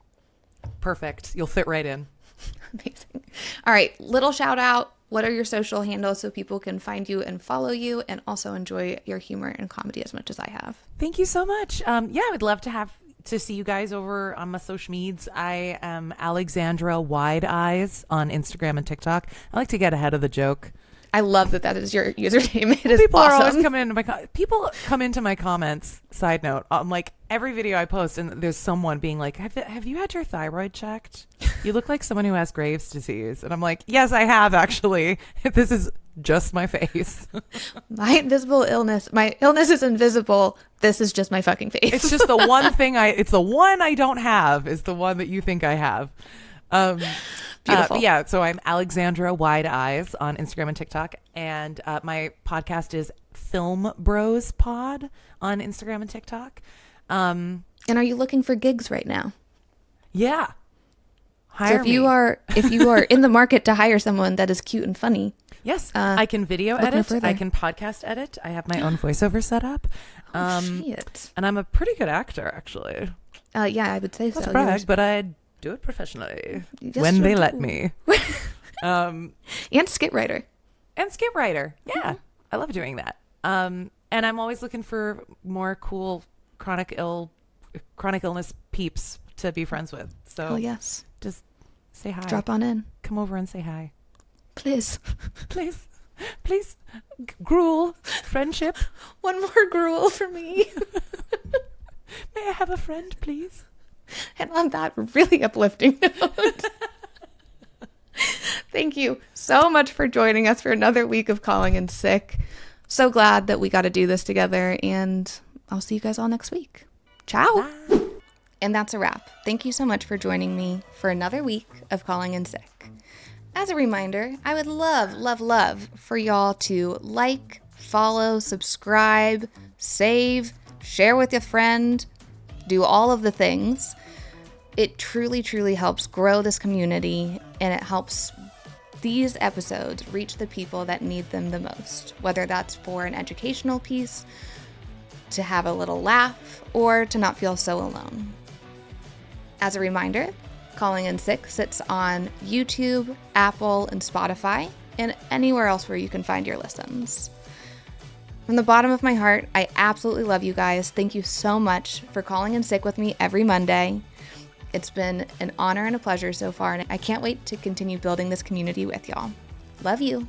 Perfect. You'll fit right in. Amazing. All right. Little shout out. What are your social handles so people can find you and follow you and also enjoy your humor and comedy as much as I have? Thank you so much. Yeah, I would love to see you guys over on my social medias. I am Alexandra Wide Eyes on Instagram and TikTok. I like to get ahead of the joke. I love that is your username. It is People are awesome. always coming into people come into my comments. Side note, like every video I post, and there's someone being like, "Have you had your thyroid checked? You look like someone who has Graves' disease." And I'm like, "Yes, I have actually. This is just my face. My invisible illness. My illness is invisible. This is just my fucking face. It's just the one thing it's the one I don't have is the one that you think I have." Beautiful. Yeah, so I'm Alexandra Wide Eyes on Instagram and TikTok, and my podcast is Film Bros Pod on Instagram and TikTok. And are you looking for gigs right now? Yeah, hire So if you me. are in the market to hire someone that is cute and funny, Yes, I can video look no edit. further. I can podcast edit. I have my own voiceover set up. shit. And I'm a pretty good actor, actually. Yeah, I would say Not so. to brag, but I do it professionally Yes, when you they do. let me. And skit writer. And skip writer. Yeah, Mm-hmm. I love doing that. And I'm always looking for more cool chronic illness peeps to be friends with. So Oh yes. just say hi. Drop on in, Come over and say hi. please. Please. Please. Gruel. Friendship. One more gruel for me. May I have a friend, please? And on that really uplifting note, thank you so much for joining us for another week of Calling in Sick. So glad that we got to do this together, and I'll see you guys all next week. Ciao. Bye. And that's a wrap. Thank you so much for joining me for another week of Calling in Sick. As a reminder, I would love for y'all to like, follow, subscribe, save, share with a friend, do all of the things. It truly helps grow this community, and it helps these episodes reach the people that need them the most, whether that's for an educational piece, to have a little laugh, or to not feel so alone. As a reminder, Calling in Sick sits on YouTube, Apple, and Spotify, and anywhere else where you can find your listens. From the bottom of my heart, I absolutely love you guys. Thank you so much for calling in sick with me every Monday. It's been an honor and a pleasure so far, and I can't wait to continue building this community with y'all. Love you.